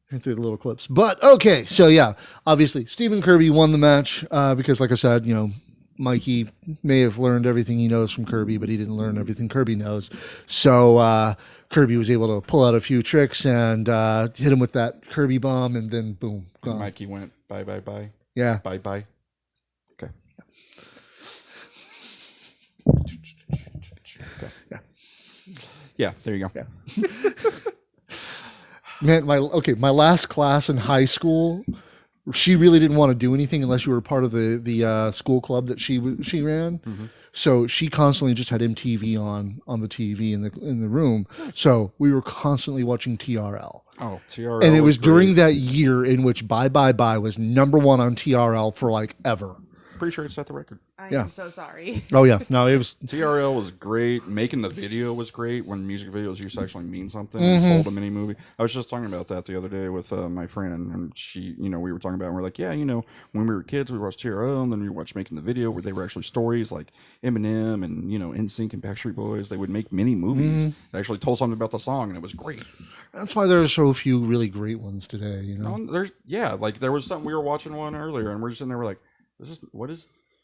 Through the little clips. But, okay, so yeah, obviously, Stephen Kirby won the match because, like I said, you know, Mikey may have learned everything he knows from Kirby, but he didn't learn everything Kirby knows. So Kirby was able to pull out a few tricks and hit him with that Kirby bomb, and then boom, gone. Mikey went bye, bye, bye. Yeah. Bye, bye. Okay. Yeah. Yeah, there you go. Yeah. Man, my last class in high school, she really didn't want to do anything unless you were part of the school club that she ran. Mm-hmm. So she constantly just had MTV on the TV in the room. So we were constantly watching TRL. Oh, TRL. And it was during that year in which Bye Bye Bye was number one on TRL for like ever. Pretty sure it set the record. I am so sorry. Oh yeah, no, it was TRL was great. Making the video was great. When music videos used to actually mean something, and told a mini movie. I was just talking about that the other day with my friend, and she, you know, we were talking about, and we're like, yeah, you know, when we were kids, we watched TRL, and then we watched Making the Video, where they were actually stories like Eminem and, you know, NSYNC and Backstreet Boys. They would make mini movies that actually told something about the song, and it was great. That's why there are so few really great ones today. You know, like there was something, we were watching one earlier, and we're just sitting there, we're like,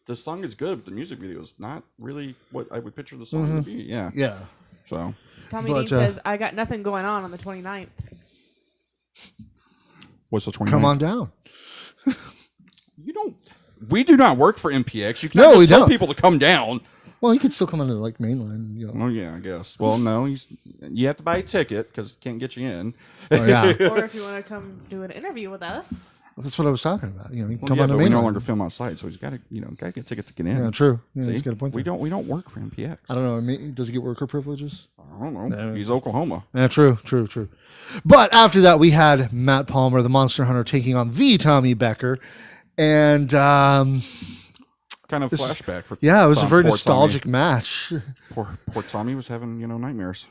this song is good, but the music video is not really what I would picture the song to be. Yeah. Yeah. So Tommy Dean says, I got nothing going on the 29th. What's the 29th? Come on down. We do not work for MPX. You can't just tell people to come down. Well, you could still come on to like mainline. You know. Oh yeah, I guess. Well, no, you have to buy a ticket because it can't get you in. Oh, yeah. Or if you want to come do an interview with us. That's what I was talking about. You know, come on to mainline. We no longer film outside, so he's got to, you know, get a ticket to get in. Yeah, true. Yeah, See? he's got a point. We don't work for MPX. I don't know. Does he get worker privileges? I don't know. He's Oklahoma. Yeah, true. But after that, we had Matt Palmer, the Monster Hunter, taking on the Tommy Becker, and kind of flashback for it was a very nostalgic match. Poor Tommy was having, you know, nightmares.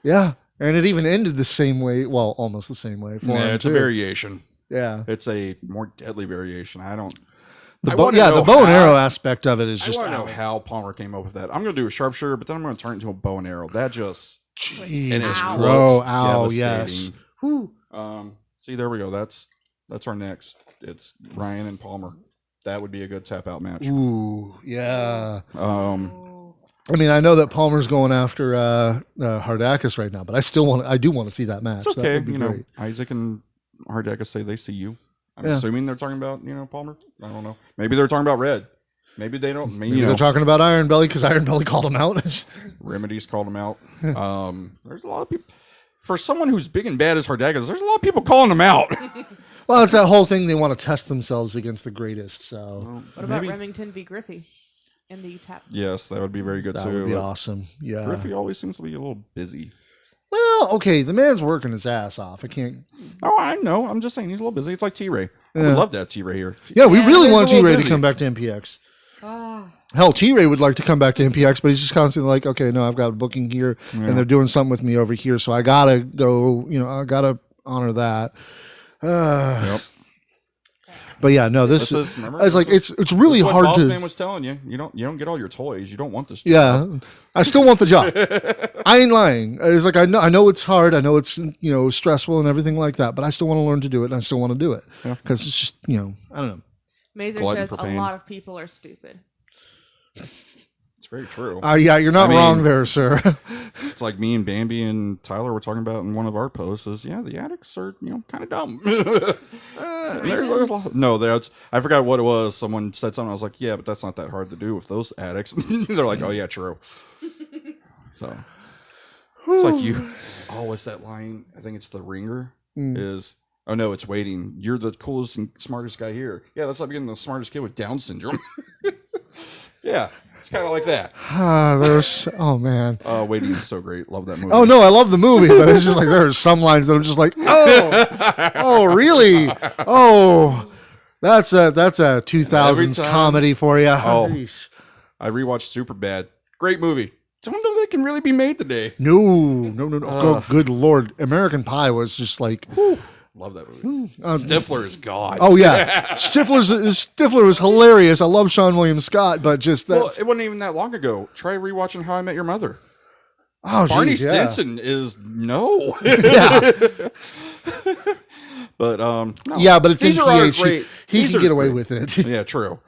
Yeah, and it even ended the same way. Well, almost the same way. It's a variation. Yeah, it's a more deadly variation. The bow and arrow aspect of it is just. I want to know how Palmer came up with that. I'm going to do a sharpshooter, but then I'm going to turn it into a bow and arrow. That just and it looks devastating. Yes. See, there we go. That's our next. It's Ryan and Palmer. That would be a good tap out match. Ooh, yeah. I mean, I know that Palmer's going after Hardacus right now, but I do want to see that match. It's okay. You know, Isaac and Hardacus say they see you. I'm assuming they're talking about, you know, Palmer. I don't know. Maybe they're talking about Red. Maybe they don't. Maybe they're talking about Iron Belly because Iron Belly called him out. Remedy's called him out. There's a lot of people. For someone who's big and bad as Hardacus, there's a lot of people calling him out. Well, it's that whole thing. They want to test themselves against the greatest. So, what about Remington v. Griffey in the tap? Yes, that would be very good too. That would be awesome. Yeah, Griffey always seems to be a little busy. Well, okay, the man's working his ass off. I can't. Oh, I know. I'm just saying he's a little busy. It's like T-Ray. I would love to have T-Ray here. Yeah, we really want T-Ray to come back to MPX. Hell, T-Ray would like to come back to MPX, but he's just constantly like, okay, no, I've got a booking here, and they're doing something with me over here, so I gotta go. I gotta honor that. Yep. But yeah, no, this is like it's really hard Boss to. Man was telling you, you don't get all your toys. You don't want this job. Yeah, I still want the job. I ain't lying. It's like I know it's hard. I know it's stressful and everything like that. But I still want to learn to do it, and I still want to do it because it's just I don't know. Mazer says a lot of people are stupid. It's very true. Yeah, you're not wrong there, sir. It's like me and Bambi and Tyler were talking about in one of our posts. Is the addicts are kind of dumb. I forgot what it was. Someone said something. I was like, yeah, but that's not that hard to do with those addicts. They're like, oh yeah, true. So it's like you. Oh, what's that line? I think it's the Ringer. Is oh no, it's waiting. You're the coolest and smartest guy here. Yeah, that's like being the smartest kid with Down syndrome. Yeah. It's kind of like that. Oh man. Waiting is so great. Love that movie. Oh no, I love the movie, but it's just like there are some lines that I'm just like, oh really? Oh, that's a 2000s comedy for you. Oh, I rewatched Superbad. Great movie. Don't know that can really be made today. No. Good Lord, American Pie was just like. Whew. Love that movie. Stifler is God. Oh yeah, Stifler was hilarious. I love Sean William Scott, but just that. Well, it wasn't even that long ago. Try rewatching How I Met Your Mother. Oh, Barney Stinson is no. Yeah. But no. Yeah, but it's these NPH. He can get away with it. Yeah, true.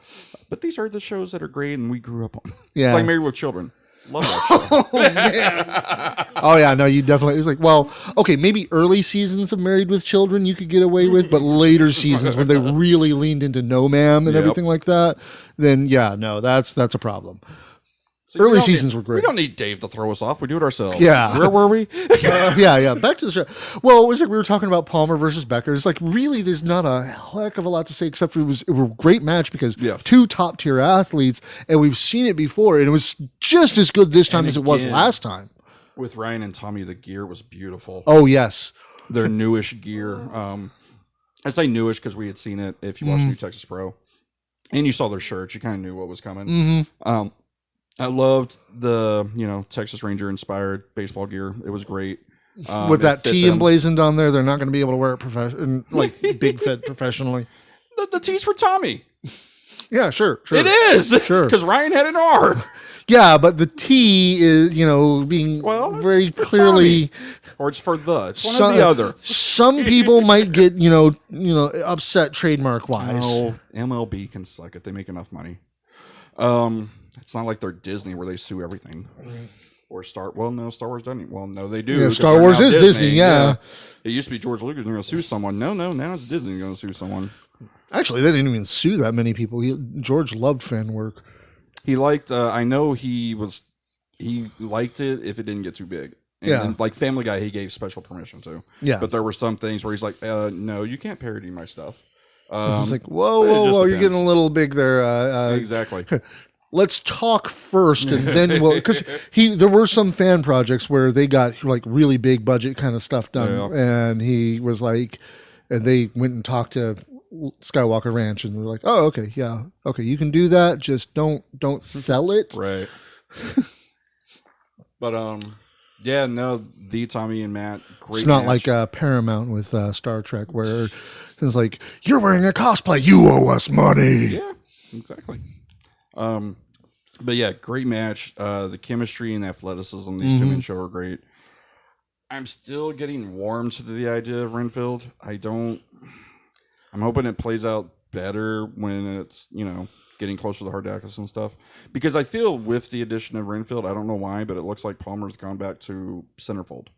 But these are the shows that are great and we grew up on. Yeah, it's like Married with Children. Love that show. Oh man. Oh yeah, no, you definitely. It's like, well, okay, maybe early seasons of Married with Children you could get away with, but later seasons when they really leaned into No Ma'am and everything like that, then yeah, no, that's a problem. So early seasons were great. We don't need Dave to throw us off. We do it ourselves. Yeah. Where were we? Yeah. Back to the show. Well, it was like we were talking about Palmer versus Becker. It's like really, there's not a heck of a lot to say except for it was a great match because two top tier athletes, and we've seen it before, and it was just as good this time as it was last time. With Ryan and Tommy, the gear was beautiful. Oh yes, their newish gear. I say newish because we had seen it. If you watched New Texas Pro, and you saw their shirts, you kind of knew what was coming. I loved the Texas Ranger inspired baseball gear. It was great. With that T emblazoned on there, they're not going to be able to wear it big fit professionally. The T's for Tommy. Yeah, sure. It is. Sure. Because Ryan had an R. Yeah, but the T is, being very clearly, or it's for it's one or the other. Some people might get, upset trademark wise. No, MLB can suck it. They make enough money. It's not like they're Disney where they sue everything. Or Star Wars doesn't. Well, no, they do. Yeah, Star Wars is Disney, yeah. It used to be George Lucas going to sue someone. No, now it's Disney going to sue someone. Actually, they didn't even sue that many people. George loved fan work. He liked, I know he liked it if it didn't get too big. And like Family Guy, he gave special permission to. Yeah. But there were some things where he's like, no, you can't parody my stuff. He's like, whoa, you're getting a little big there. Exactly. Let's talk first, and then because there were some fan projects where they got like really big budget kind of stuff done, and he was like, and they went and talked to Skywalker Ranch, and they're like, oh, okay, you can do that, just don't sell it, right? But the Tommy and Matt, great. It's not match. like Paramount with Star Trek where it's like, you're wearing a cosplay, you owe us money. Yeah, exactly. But yeah, great match. The chemistry and athleticism these two men show are great. I'm still getting warm to the idea of Renfield. I'm hoping it plays out better when it's, getting closer to the Hardacus and stuff. Because I feel with the addition of Renfield, I don't know why, but it looks like Palmer's gone back to centerfold.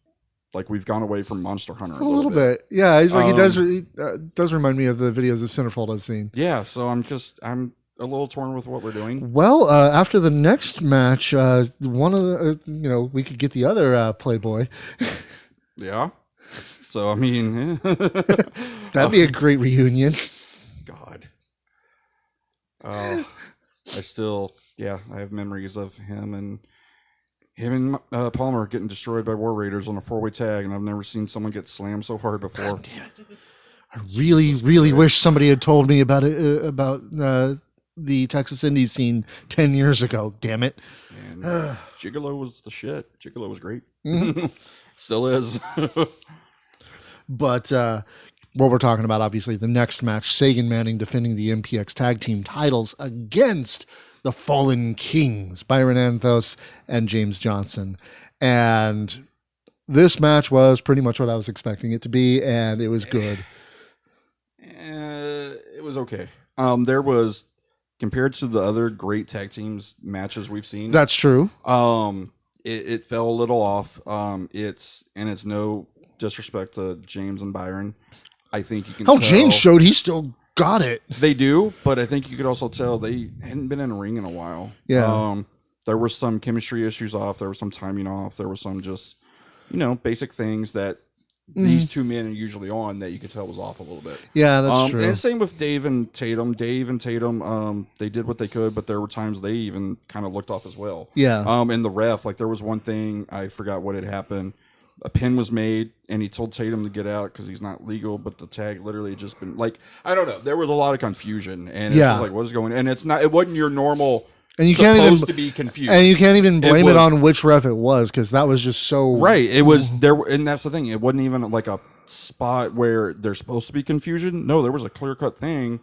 Like we've gone away from Monster Hunter a little bit. Yeah, he's like he does remind me of the videos of centerfold I've seen. Yeah, so I'm a little torn with what we're doing. Well, after the next match, one of the we could get the other Playboy. Yeah. So I mean, that'd be a great reunion. God. I still, I have memories of him and Palmer getting destroyed by War Raiders on a 4-way tag, and I've never seen someone get slammed so hard before. God damn it. I really wish somebody had told me about it, about the Texas indie scene 10 years ago. Damn it. And Gigolo was the shit. Gigolo was great. Mm-hmm. Still is. But what we're talking about, obviously, the next match, Sagan Manning defending the MPX tag team titles against the Fallen Kings, Byron Anthos and James Johnson. And this match was pretty much what I was expecting it to be, and it was good. It was okay. There was, compared to the other great tag teams matches we've seen. That's true. It fell a little off. It's no disrespect to James and Byron. I think you can tell. James showed he still got it. They do, but I think you could also tell they hadn't been in a ring in a while. Yeah. There were some chemistry issues off. There was some timing off. There was some just, basic things that these two men are usually on that you could tell was off a little bit. Yeah, that's true. And same with Dave and Tatum. They did what they could, but there were times they even kind of looked off as well. Yeah. And the ref, like there was one thing, I forgot what had happened. A pin was made, and he told Tatum to get out because he's not legal, but the tag literally had just been, like, I don't know. There was a lot of confusion, and it's just like, what is going on? And it wasn't your normal... And you supposed to be confused, and you can't even blame it on which ref it was because that was just so right. It was there, and that's the thing. It wasn't even like a spot where there's supposed to be confusion. No, there was a clear cut thing.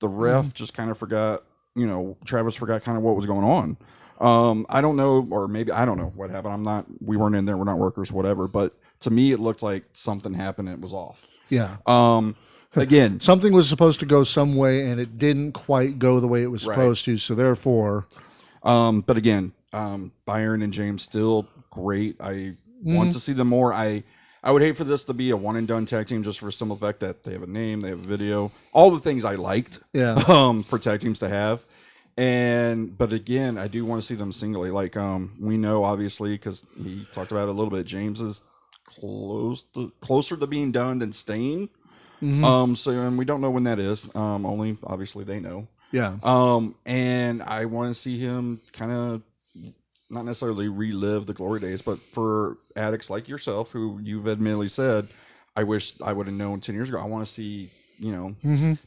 The ref just kind of forgot. Travis forgot kind of what was going on. I don't know, or maybe I don't know what happened. We weren't in there. We're not workers, whatever. But to me, it looked like something happened. And it was off. Yeah. Again, something was supposed to go some way and it didn't quite go the way it was supposed to. So therefore, but again, Byron and James still great. I want to see them more. I would hate for this to be a one and done tag team just for the simple fact that they have a name, they have a video, all the things I liked. Yeah. For tag teams to have. But again, I do want to see them singly. Like we know obviously because he talked about it a little bit. James is closer to being done than staying. And we don't know when that is. Only obviously they know. Yeah. And I want to see him kind of not necessarily relive the glory days, but for addicts like yourself, who you've admittedly said, I wish I would have known 10 years ago. I want to see,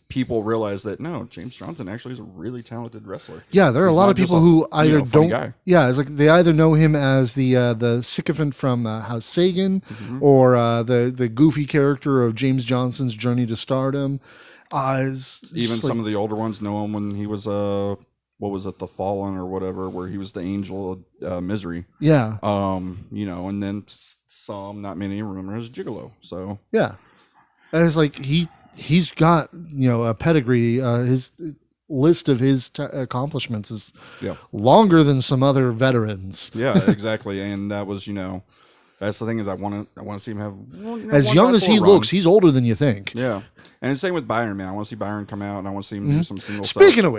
people realize that no, James Johnson actually is a really talented wrestler. Yeah, there are a lot of people who either don't. Guy. Yeah, it's like they either know him as the sycophant from House Sagan, or the goofy character of James Johnson's Journey to Stardom. Even some of the older ones know him when he was what was it, The Fallen or whatever, where he was the angel of misery. Yeah. And then some, not many, remember as Gigolo. So yeah, and it's like he's got a pedigree. His list of his accomplishments is longer than some other veterans. Yeah, exactly. And that was that's the thing is I want to see him have as young as he looks. He's older than you think. Yeah, and the same with Byron, man. I want to see Byron come out, and I want to see him do some single Speaking stuff. of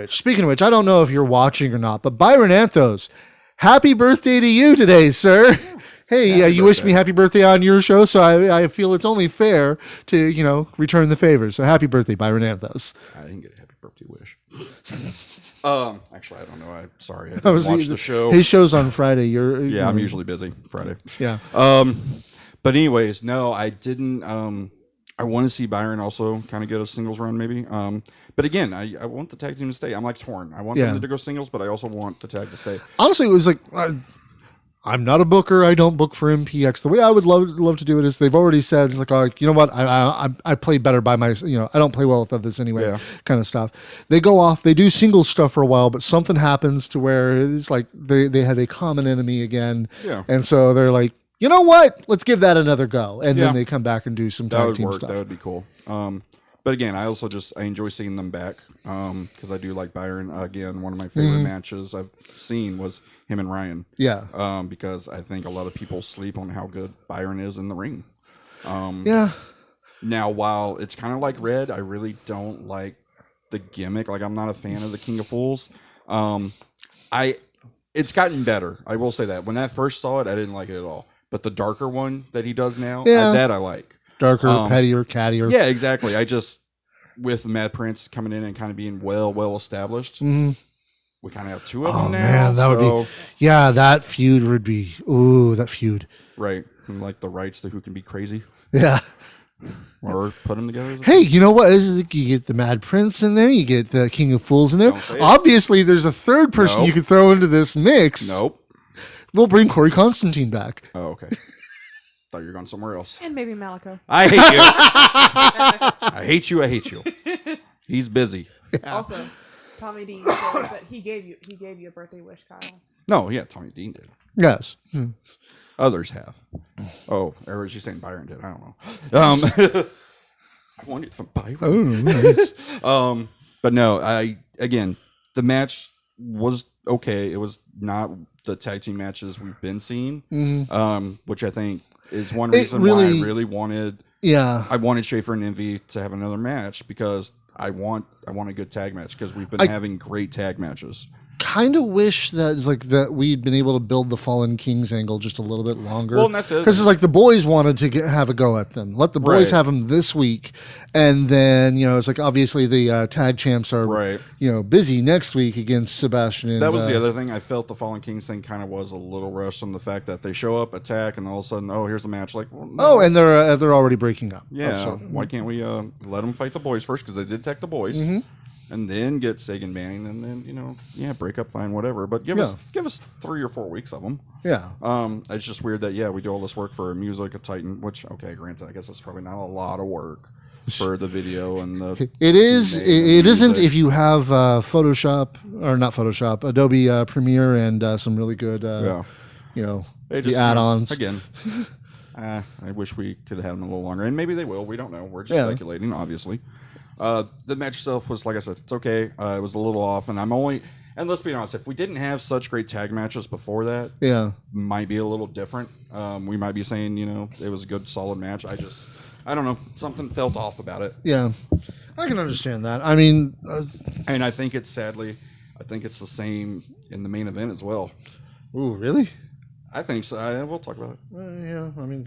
which, I don't know if you're watching or not, but Byron Anthos, happy birthday to you today, sir. Hey, you wished me happy birthday on your show, so I feel it's only fair to, return the favor. So happy birthday, Byron Anthos. I didn't get a happy birthday wish. Actually, I don't know. I'm sorry. I didn't watch the show. His show's on Friday. I'm usually busy Friday. Yeah. But anyways, no, I didn't. I want to see Byron also kind of get a singles run, maybe. But again, I want the tag team to stay. I'm like torn. I want them to go singles, but I also want the tag to stay. Honestly, it was like I'm not a booker. I don't book for MPX. The way I would love to do it is they've already said, it's like, oh, you know what? I play better by my, I don't play well with others anyway, kind of stuff. They go off, they do single stuff for a while, but something happens to where it's like they have a common enemy again. Yeah. And so they're like, you know what? Let's give that another go. And then they come back and do some tag team stuff. That would be cool. But again, I also I enjoy seeing them back because I do like Byron. Again, one of my favorite matches I've seen was him and Ryan. Yeah. Because I think a lot of people sleep on how good Byron is in the ring. Yeah. Now, while it's kind of like Red, I really don't like the gimmick. Like, I'm not a fan of the King of Fools. It's gotten better. I will say that. When I first saw it, I didn't like it at all. But the darker one that he does now, that I like. Darker, pettier, cattier. Yeah, exactly. I just, with Mad Prince coming in and kind of being well established, we kind of have two of them now. Man, that would be, that feud would be, that feud. Right. And like the rights to who can be crazy. Yeah. Or put them together. Hey, you know what? You get the Mad Prince in there. You get the King of Fools in there. Don't say it. Obviously, there's a third person Nope. you could throw into this mix. Nope. We'll bring Corey Constantine back. Oh, okay. Thought you were going somewhere else. And maybe Malico. I hate you. I hate you. I hate you. He's busy. Also, Tommy Dean says that he gave you a birthday wish, Kyle. No, yeah, Tommy Dean did. Yes. Others have. Oh, or was she saying Byron did? I don't know. I wanted from Byron. Oh, nice. But no, the match was okay. It was not the tag team matches we've been seeing, which I think is one reason why I really wanted. Yeah, I wanted Schaefer and Envy to have another match because I want a good tag match because we've been having great tag matches. Kind of wish that it's like that we'd been able to build the Fallen Kings angle just a little bit longer. Well, and that's it. Because it's like the boys wanted to have a go at them. Let the boys have them this week, and then it's like obviously the tag champs are busy next week against Sebastian. And, that was the other thing. I felt the Fallen Kings thing kind of was a little rushed from the fact that they show up, attack, and all of a sudden, here's the match. Like, well, no. and they're already breaking up. Yeah, so. why can't we let them fight the boys first? Because they did attack the boys. And then get Sagan banning, and then break up, fine, whatever. But give us 3 or 4 weeks of them. Yeah. It's just weird that we do all this work for music, a Titan, which granted, I guess that's probably not a lot of work for the video and the. It is. It isn't if you have Photoshop or not Photoshop, Adobe Premiere and some really good, the add-ons. Again. I wish we could have had them a little longer, and maybe they will. We don't know. We're just speculating, obviously. The match itself was, like I said, it's okay. It was a little off, and and let's be honest, if we didn't have such great tag matches before that, might be a little different. We might be saying, it was a good, solid match. I don't know, something felt off about it. Yeah, I can understand that. I mean, and I think it's the same in the main event as well. Ooh, really? I think so. We'll talk about it. Yeah, I mean,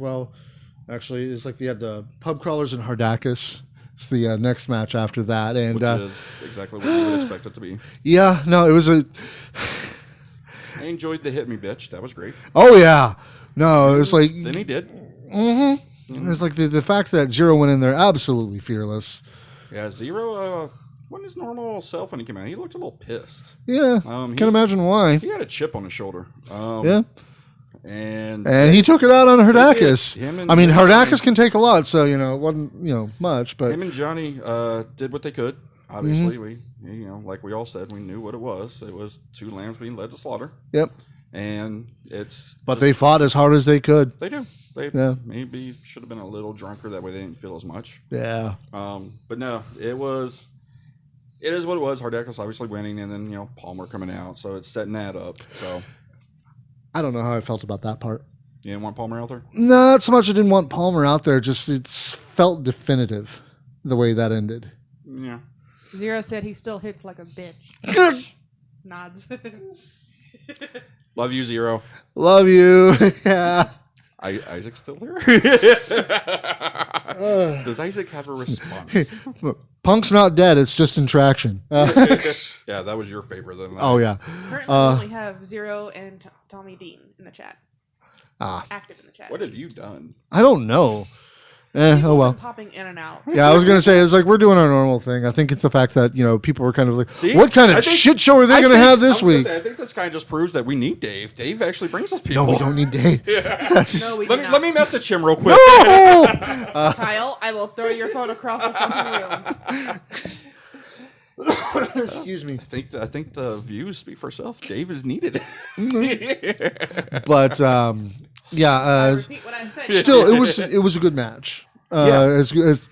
actually, it's like you had the Pub Crawlers and Hardakis. It's the next match after that, and which is exactly what you would expect it to be. Yeah, no, it was I enjoyed the Hit Me Bitch. That was great. Oh yeah, no, it was like. Then he did. It's like the fact that Zero went in there absolutely fearless. Yeah, Zero wasn't his normal self when he came out. He looked a little pissed. Yeah, can't imagine why. He had a chip on his shoulder. And he took it out on Hardakis. I mean, Hardakis can take a lot, so it wasn't much. But him and Johnny did what they could. Obviously, we like we all said, we knew what it was. It was 2 lambs being led to slaughter. Yep. And they fought as hard as they could. They do. They maybe should have been a little drunker, that way they didn't feel as much. Yeah. But no, it is what it was. Hardakis obviously winning, and then Palmer coming out, so it's setting that up. So. I don't know how I felt about that part. You didn't want Palmer out there? Not so much I didn't want Palmer out there, just it's felt definitive the way that ended. Yeah. Zero said he still hits like a bitch. Nods. Love you, Zero. Love you. Yeah. Isaac's still there? Does Isaac have a response? Punk's not dead. It's just in traction. Yeah, that was your favorite. Then. Oh, yeah. Currently, we only have Zero and Tommy Dean in the chat. Active in the chat. What have you done? I don't know. Oh well. Popping in and out. Yeah, I was gonna say it's like we're doing our normal thing. I think it's the fact that people were kind of like, what kind of shit show are they gonna have this week? I think this kind of just proves that we need Dave. Dave actually brings us people. No, we don't need Dave. No, we do not. Let me message him real quick. No! Kyle, I will throw your phone across the fucking room. Excuse me. I think the views speak for itself. Dave is needed. But I repeat what I said. Still, it was a good match. As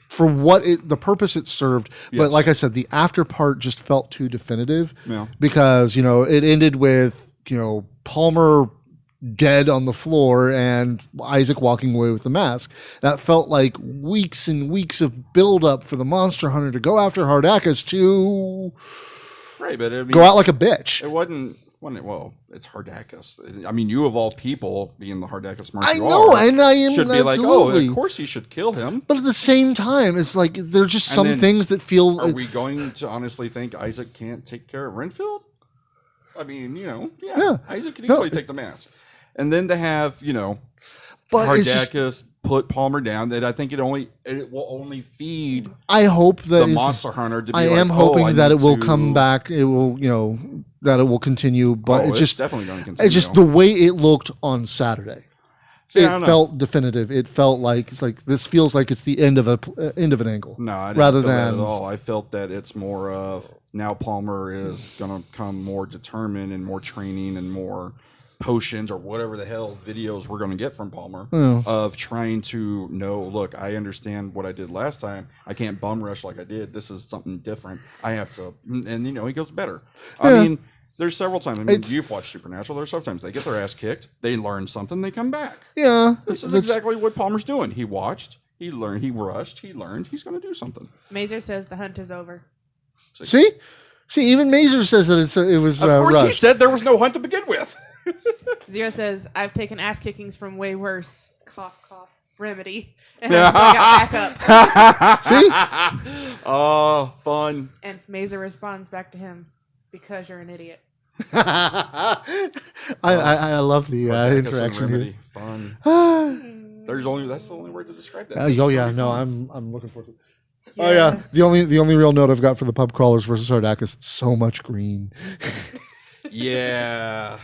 for what the purpose it served. Yes. But like I said, the after part just felt too definitive because it ended with Palmer dead on the floor and Isaac walking away with the mask. That felt like weeks and weeks of build up for the Monster Hunter to go after Hardakis to but go out like a bitch. It wasn't. Well, it's Hardakis. I mean, you of all people, being the Hardakis mark I know, and I am should be like, of course you should kill him. But at the same time, it's like there's just some things that feel. Are we going to honestly think Isaac can't take care of Renfield? I mean, Isaac can easily take the mask, and then to have but Hardakis put Palmer down. That I think it will only feed. I hope that the Monster Hunter to be I am like, hoping I that it need will to- come back. It will, that it will continue. But Oh, it's just definitely going to continue. it's just the way it looked on Saturday. See, I It don't know. felt definitive. It felt like this feels like it's the end of an angle. No, I didn't rather feel that than at all. I felt that it's more of now Palmer is going to come more determined and more training and more potions or whatever the hell videos we're going to get from Palmer of trying to know, look, I understand what I did last time. I can't bum rush like I did. This is something different. I have to, and he goes better. I mean, there's several times. I mean, you've watched Supernatural. There's sometimes they get their ass kicked. They learn something. They come back. Yeah. This is exactly what Palmer's doing. He watched. He learned. He rushed. He learned. He's going to do something. Mazer says the hunt is over. See, even Mazer says that it was. Of course, rushed. he said there was no hunt to begin with. Zero says I've taken ass kickings from way worse. Cough, cough. Remedy. And I got back up. See? Oh, fun. And Mazer responds back to him, because you're an idiot. I love the interaction here. Fun. That's the only word to describe that. Oh yeah, no, I'm looking forward to it. Yes. Oh yeah, the only real note I've got for the pub crawlers versus Hardakis, so much green. Yeah.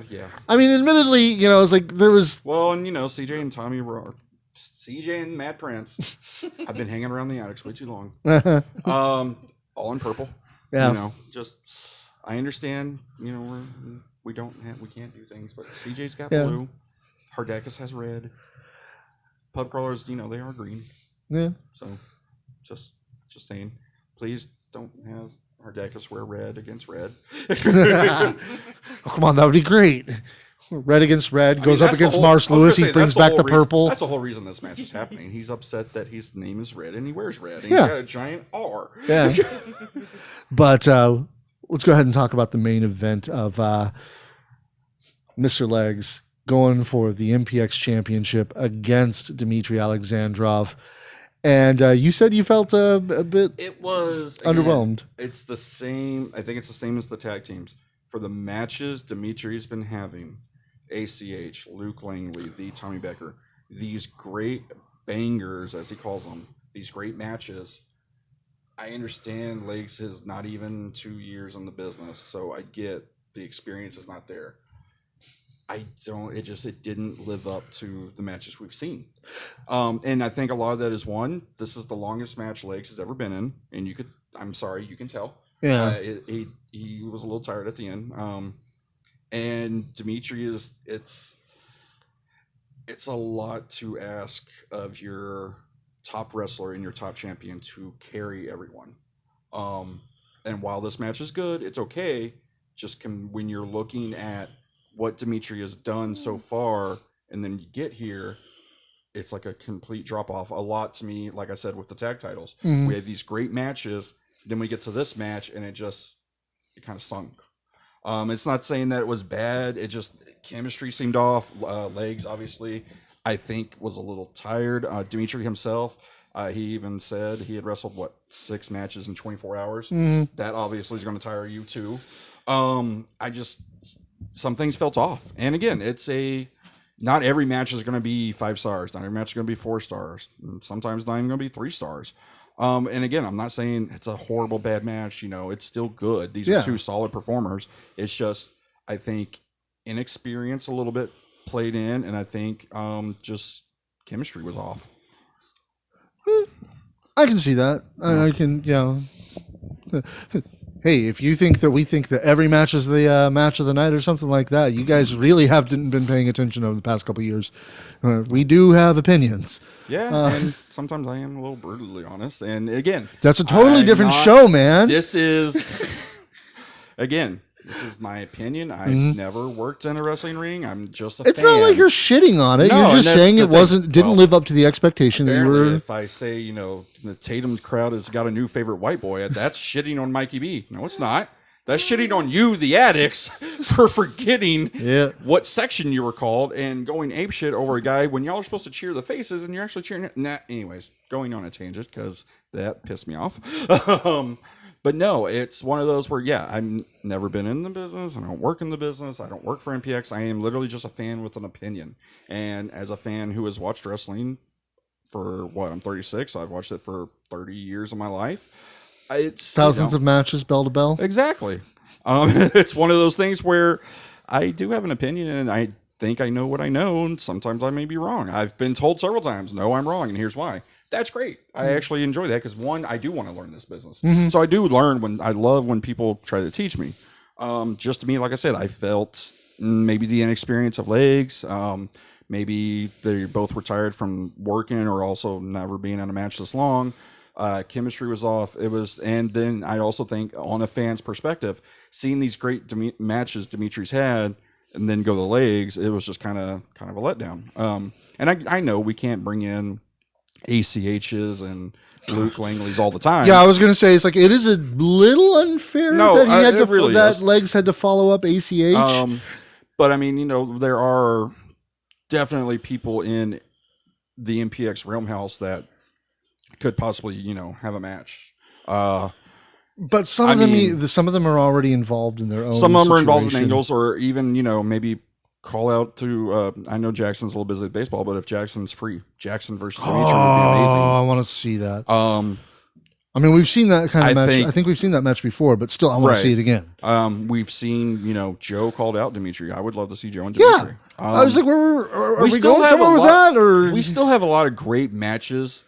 Yeah. I mean, admittedly, it's like there was. Well, and CJ and Tommy were CJ and Matt Prince. I've been hanging around the attics way too long. All in purple. Yeah. Just I understand. We can't do things, but CJ's got blue. Hardakis has red. Pub crawlers, they are green. Yeah. So, just saying, please don't have Hardakis wear red against red. Oh, come on, that would be great. Red against red goes up against Mars Lewis. He brings back the purple. That's the whole reason this match is happening. He's upset that his name is red and he wears red. And he's got a giant R. Yeah. But let's go ahead and talk about the main event of Mr. Legs going for the MPX championship against Dmitry Alexandrov. And you said you felt a bit underwhelmed. It's the same. I think it's the same as the tag teams. For the matches Dimitri's been having, ACH, Luke Langley, the Tommy Becker, these great bangers, as he calls them, these great matches. I understand Legs is not even 2 years in the business, so I get the experience is not there. It didn't live up to the matches we've seen. And I think a lot of that is this is the longest match Legs has ever been in. And you can tell. Yeah. He was a little tired at the end. And Dmitry it's a lot to ask of your top wrestler and your top champion to carry everyone. And while this match is good, it's okay. When you're looking at what Dmitry has done so far, and then you get here, it's like a complete drop off. A lot to me, like I said, with the tag titles, we have these great matches. Then we get to this match, and it kind of sunk. It's not saying that it was bad. It just chemistry seemed off. Legs, obviously, I think was a little tired. Dmitry himself, he even said he had wrestled 6 matches in 24 hours. That obviously is going to tire you too. Some things felt off. And again, not every match is going to be 5 stars. Not every match is going to be 4 stars. Sometimes not even going to be 3 stars. And again, I'm not saying it's a horrible bad match. It's still good. These are 2 solid performers. It's just, I think, inexperience a little bit played in, and I think just chemistry was off. I can see that. I can, Hey, if you think that we think that every match is the match of the night or something like that, you guys really haven't been paying attention over the past couple of years. We do have opinions. Yeah, and sometimes I am a little brutally honest. And again, that's a totally different show, man. This is, again, this is my opinion. I've never worked in a wrestling ring. I'm just a fan. It's not like you're shitting on it. No, you're just saying it didn't live up to the expectation that you were. If I say, the Tatum crowd has got a new favorite white boy, that's shitting on Mikey B. No, it's not. That's shitting on you, the addicts, for forgetting what section you were called and going apeshit over a guy when y'all are supposed to cheer the faces and you're actually cheering. Anyways, going on a tangent because that pissed me off. But no, it's one of those where, yeah, I've never been in the business. I don't work in the business. I don't work for MPX. I am literally just a fan with an opinion. And as a fan who has watched wrestling for, I'm 36. So I've watched it for 30 years of my life. It's thousands of matches, bell to bell. Exactly. It's one of those things where I do have an opinion, and I think I know what I know, and sometimes I may be wrong. I've been told several times, no, I'm wrong, and here's why. That's great. I actually enjoy that because, one, I do want to learn this business. So I do learn I love when people try to teach me. Just to me, like I said, I felt maybe the inexperience of legs. Maybe they both retired from working or also never being in a match this long. Chemistry was off. And then I also think, on a fan's perspective, seeing these great matches Dimitri's had, and then go the legs, it was just kind of a letdown. And I know we can't bring in ACHs and Luke Langley's all the time. Yeah, I was gonna say, it's like, it is a little unfair that he had to really legs had to follow up ACH. But I mean, there are definitely people in the MPX Realm House that could possibly, have a match. But some of them are already involved in their own. Some of them are involved in angles, or even maybe call out to. I know Jackson's a little busy with baseball, but if Jackson's free, Jackson versus Dimitri would be amazing. Oh, I want to see that. I mean, we've seen that kind of match. I think we've seen that match before, but still, I want to see it again. We've seen, Joe called out Dimitri. I would love to see Joe and Dimitri. Yeah. I was like, are we going somewhere with that? Or we still have a lot of great matches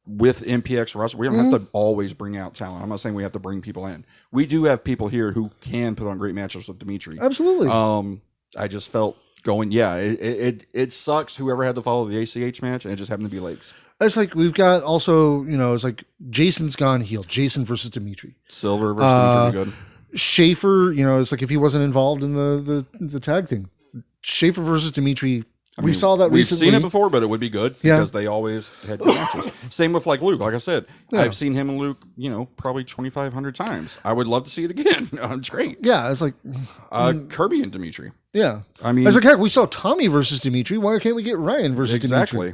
with MPX wrestling. We don't have to always bring out talent. I'm not saying we have to bring people in. We do have people here who can put on great matches with Dimitri. Absolutely. I just felt it sucks whoever had to follow the ACH match, and it just happened to be legs. It's like we've got also, it's like Jason's gone heel. Jason versus Dimitri. Silver versus Dimitri would be good. Schaefer, it's like if he wasn't involved in the tag thing. Schaefer versus Dimitri. We saw that recently. We've seen it before, but it would be good because they always had good matches. Same with like Luke. Like I said, I've seen him and Luke, probably 2,500 times. I would love to see it again. It's great. Yeah, it's like Kirby and Dimitri. Yeah, I mean, it's like, heck, we saw Tommy versus Dimitri. Why can't we get Ryan versus Dimitri?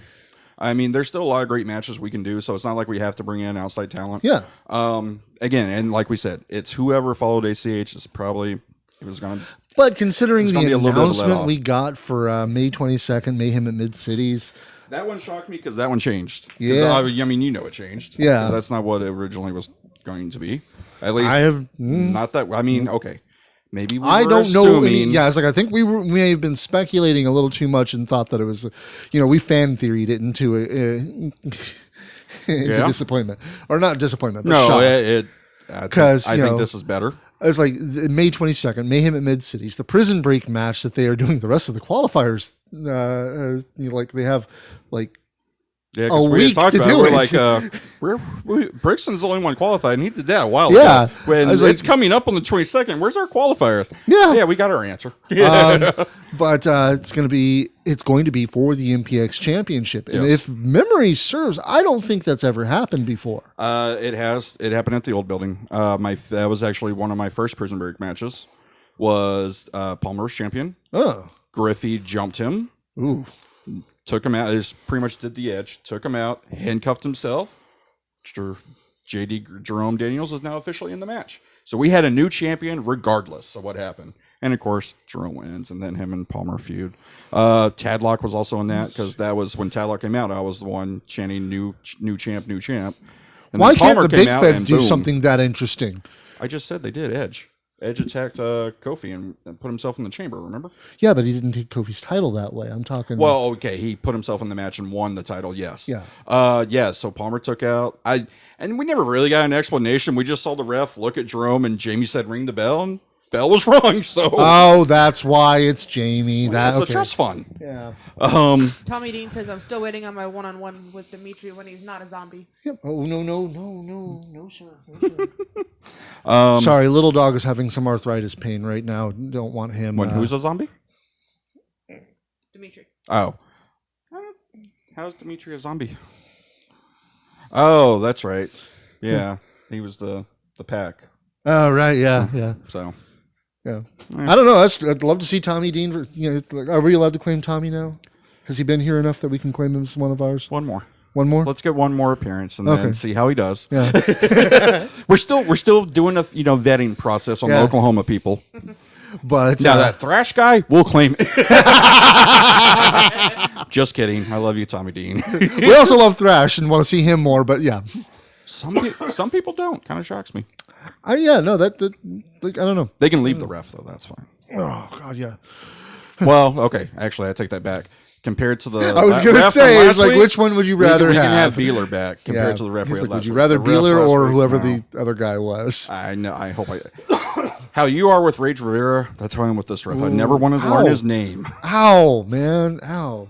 I mean, there's still a lot of great matches we can do, so it's not like we have to bring in outside talent. Yeah. Again, and like we said, it's whoever followed ACH is probably it was going to. But considering the announcement we got for May 22nd, Mayhem at Mid-Cities. That one shocked me because that one changed. Yeah. I mean, it changed. Yeah. That's not what it originally was going to be. At least, not that. I mean, okay. Maybe I don't know. It's like I think we may have been speculating a little too much and thought that it was, we fan theoried it into disappointment, or not disappointment. But no, because I think this is better. It's like May 22nd, Mayhem at Mid Cities, the Prison Break match that they are doing the rest of the qualifiers. Like they have like. Yeah, because we had talked about it. We're like, Brixton's the only one qualified, and he did that a while ago. When it's coming up on the 22nd, where's our qualifiers? Yeah, we got our answer. But it's going to be for the MPX Championship, and if memory serves, I don't think that's ever happened before. It has. It happened at the old building. That was actually one of my first Prison Break matches. Was Palmer's champion? Oh, Griffey jumped him. Ooh. Took him out. Is pretty much did the edge. Took him out. Handcuffed himself. JD Jerome Daniels is now officially in the match. So we had a new champion regardless of what happened. And of course, Jerome wins, and then him and Palmer feud. Tadlock was also in that because that was when Tadlock came out. I was the one chanting new champ, new champ. And why can't the big feds do something that interesting? I just said they did. Edge attacked Kofi and put himself in the chamber, remember? Yeah, but he didn't take Kofi's title that way. I'm talking... Well, okay, he put himself in the match and won the title, yes. Yeah. So Palmer took out... And we never really got an explanation. We just saw the ref look at Jerome and Jamie said ring the bell, and bell was rung, so... Oh, that's why it's Jamie. It's a trust fund. Yeah. Tommy Dean says, I'm still waiting on my one-on-one with Dimitri when he's not a zombie. Yep. Oh, no, sir. Sorry, little dog is having some arthritis pain right now. Don't want him... who's a zombie? Dimitri. Oh. How's Dimitri a zombie? Oh, that's right. Yeah. He was the pack. Oh, right. Yeah. So... Yeah, I don't know. I'd love to see Tommy Dean. Are we allowed to claim Tommy now? Has he been here enough that we can claim him as one of ours? One more. One more. Let's get one more appearance and Okay. then see how he does. Yeah. We're still doing a vetting process on the Yeah. Oklahoma people. But Now that Thrash guy, we'll claim it. Just kidding. I love you, Tommy Dean. we also love Thrash and want to see him more. But yeah, Some people don't. Kind of shocks me. that like I don't know. They can leave the ref though. That's fine. Oh God, yeah. Well, okay. Actually, I take that back. Compared to the I was gonna ref say, from it's last like, week, which one would you rather we have? can have Beeler back compared to the ref we He's had like, last would you week. rather The ref Beeler last or week, whoever no. the other guy was? I know. I hope how you are with Rage Rivera. That's how I am with this ref. I never wanted to learn Ow. his name. Ow, man, ow.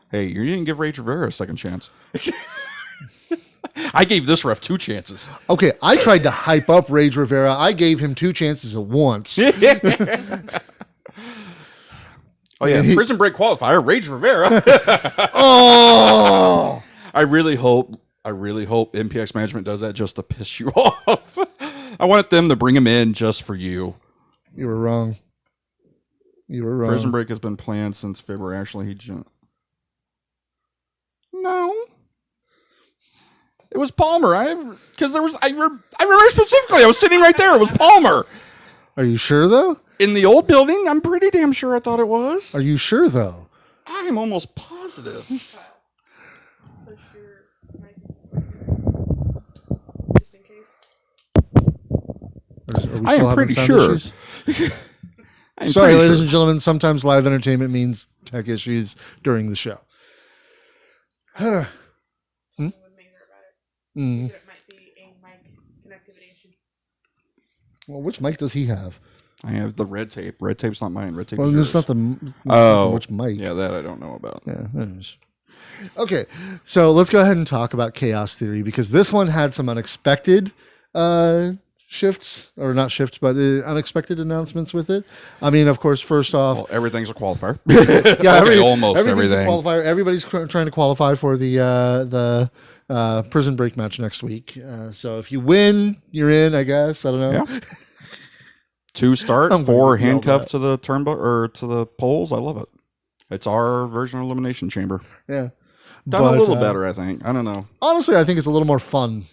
Hey, you didn't give Rage Rivera a second chance. I gave this ref 2 chances. Okay, I tried to hype up Rage Rivera. I gave him 2 chances at once. Oh yeah, Prison Break qualifier, Rage Rivera. Oh, I really hope MPX management does that just to piss you off. I want them to bring him in just for you. you were wrong. You were wrong. Prison Break has been planned since February. Actually, no, it was Palmer. I remember specifically. I was sitting right there. It was Palmer Are you sure though? in the old building. I'm pretty damn sure I thought it was. Are you sure though? I'm almost positive. Push your mic just in case. Are we I am having pretty sound sure. issues? I'm Sorry, pretty ladies sure. and gentlemen. Sometimes live entertainment means tech issues during the show. With Mazer about it. He Mm. said it might be a mic connectivity issue. Well, which mic does he have? I have the red tape. Red tape's not mine. Red tape. Well, is it's yours. not the Oh, which mic. Yeah, that I don't know about. Yeah, that is. Okay, so let's go ahead and talk about Chaos Theory because this one had some unexpected shifts, or not shifts, but unexpected announcements with it. I mean, of course, first off, Well, everything's a qualifier. yeah, almost everything's everything. a qualifier. Everybody's trying to qualify for the Prison Break match next week. So if you win, you're in. I guess I don't know. Yeah. 2 start, I'm gonna 4 get yelled handcuffed at. to the turnbuckle or to the poles. I love it. It's our version of Elimination Chamber. Yeah, Done But, a little better, I think. I don't know. honestly, I think it's a little more fun.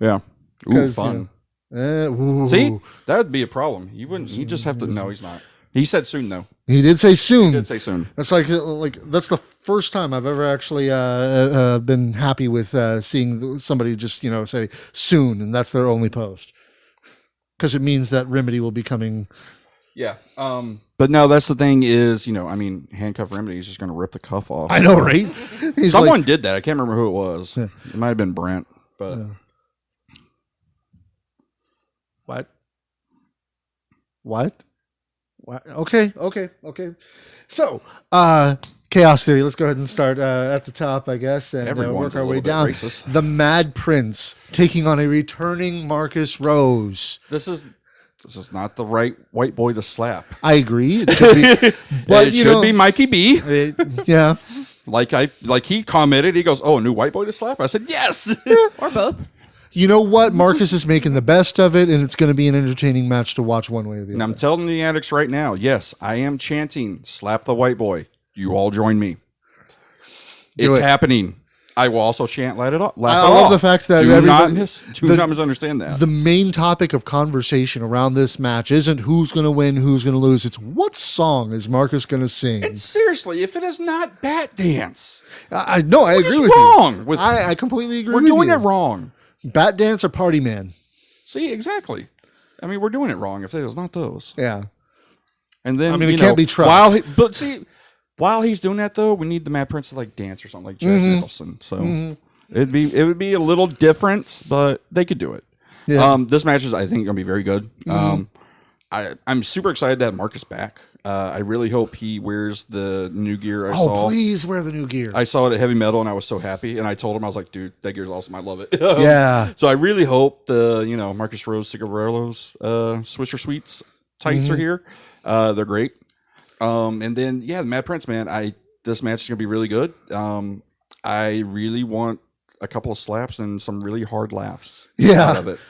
Yeah. Ooh, 'Cause, fun. Ooh. See, that would be a problem. You wouldn't. You just have to. No, he's not. He said soon though. He did say soon. He did say soon. That's like that's the first time I've ever actually been happy with seeing somebody just say soon, and that's their only post because it means that Remedy will be coming. Yeah. But no, that's the thing is, handcuff Remedy is just going to rip the cuff off. I know, right? He's Someone like, did that. I can't remember who it was. Yeah. It might have been Brent. But what? What? Okay. So, Chaos Theory. Let's go ahead and start at the top, I guess, and Everyone's work our a way little bit down. racist. The Mad Prince taking on a returning Marcus Rose. this is not the right white boy to slap. I agree. It should be, but It should be Mikey B. Yeah. Like he commented, he goes, "Oh, a new white boy to slap." I said, "Yes." Or both. You know what? Marcus is making the best of it, and it's going to be an entertaining match to watch one way or the And other. I'm telling the addicts right now, yes, I am chanting, "Slap the white boy." You all join me. Do It's it. happening. I will also chant, "Let it off." Laugh I it love off. the fact that do not everybody- misunderstand that. The main topic of conversation around this match isn't who's going to win, who's going to lose. It's what song is Marcus going to sing. And seriously, if it is not Bat Dance, I know. I agree is with wrong you. with- I completely agree. we're with doing you. it wrong. Bat Dance or Party Man? See, exactly. I mean, we're doing it wrong if it was not those. Yeah. And then I mean, it can't be trust. While he's doing that though, we need the Mad Prince to like dance or something like Jack Nicholson. So it would be a little different, but they could do it. Yeah. This match is, I think, going to be very good. I'm super excited to have Marcus back. I really hope he wears the new gear I saw. Please wear the new gear. I saw it at Heavy Metal and I was so happy. And I told him, I was like, dude, that gear's awesome. I love it. Yeah. So I really hope the, Marcus Rose Cigarillos, Swisher Sweets tights are here. They're great. And then, the Mad Prince, man, this match is going to be really good. I really want a couple of slaps and some really hard laughs out of it.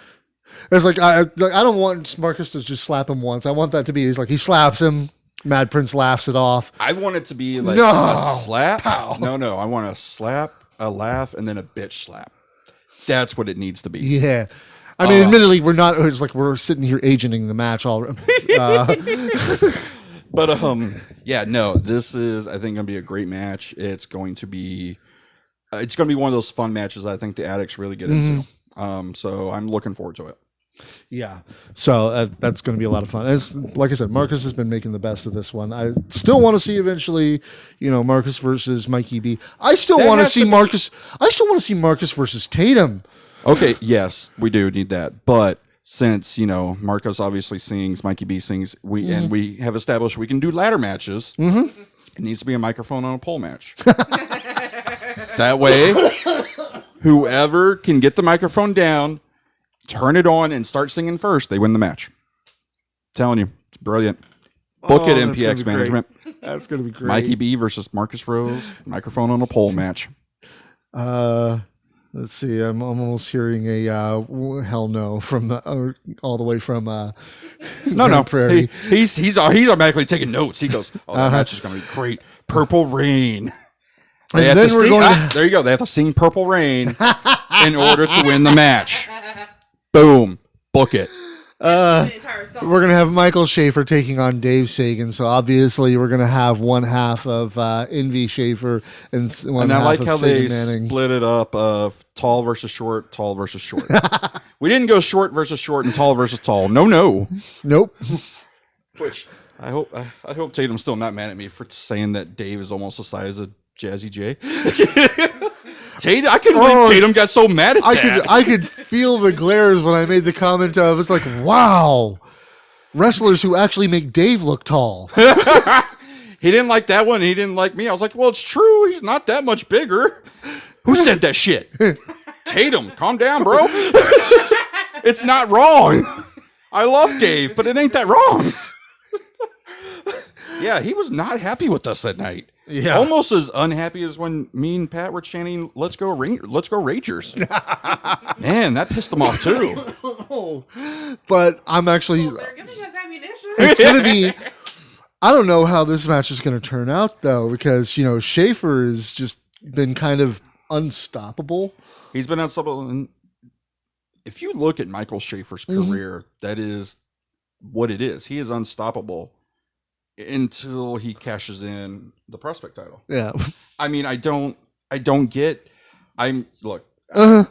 It's like I don't want Marcus to just slap him once. I want that to be he slaps him, Mad Prince laughs it off. I want it to be like No. a slap. Pow. No, I want a slap, a laugh, and then a bitch slap. That's what it needs to be. Yeah. I mean, admittedly, we're not. It's like we're sitting here agenting the match all. But yeah, no. This is, I think, going to be a great match. It's going to be one of those fun matches I think the addicts really get into. So I'm looking forward to it. Yeah. So that's going to be a lot of fun. As like I said, Marcus has been making the best of this one. I still want to see eventually, Marcus versus Mikey B. I still want to see Marcus. I still want to see Marcus versus Tatum. Okay, yes, we do need that. But since, Marcos obviously sings, Mikey B sings, and we have established we can do ladder matches, it needs to be a microphone on a pole match. That way, whoever can get the microphone down, turn it on, and start singing first, they win the match. telling you, it's brilliant. Book it, MPX management. That's going to be great. Mikey B versus Marcus Rose, microphone on a pole match. Let's see. I'm almost hearing a hell no from all the way from no Prairie. He's automatically taking notes. He goes, "Oh, that match is going to be great." Purple Rain. And then we're going. There you go. They have to sing Purple Rain in order to win the match. Boom. Book it. We're going to have Michael Schaefer taking on Dave Sagan. So obviously we're going to have one half of Envy Schaefer and one half I like of how Sagan they Manning. split it up of tall versus short, tall versus short. We didn't go short versus short and tall versus tall. No. Nope. Which I hope Tatum's still not mad at me for saying that Dave is almost the size of Jazzy J. Tatum, I couldn't believe Tatum got so mad at that. I could feel the glares when I made the comment of, it's like, wow, wrestlers who actually make Dave look tall. He didn't like that one. He didn't like me. I was like, well, it's true. He's not that much bigger. Who said that shit? Tatum, calm down, bro. It's not wrong. I love Dave, but it ain't that wrong. Yeah, he was not happy with us that night. Yeah. Almost as unhappy as when me and Pat were chanting, let's go Rangers. Man, that pissed him off too. But I'm actually... they're giving us ammunition. It's going to be... I don't know how this match is going to turn out, though, because, Schaefer has just been kind of unstoppable. He's been unstoppable. And if you look at Michael Schaefer's career, that is what it is. He is unstoppable until he cashes in the prospect title. Yeah. I mean, I don't get. Look. No,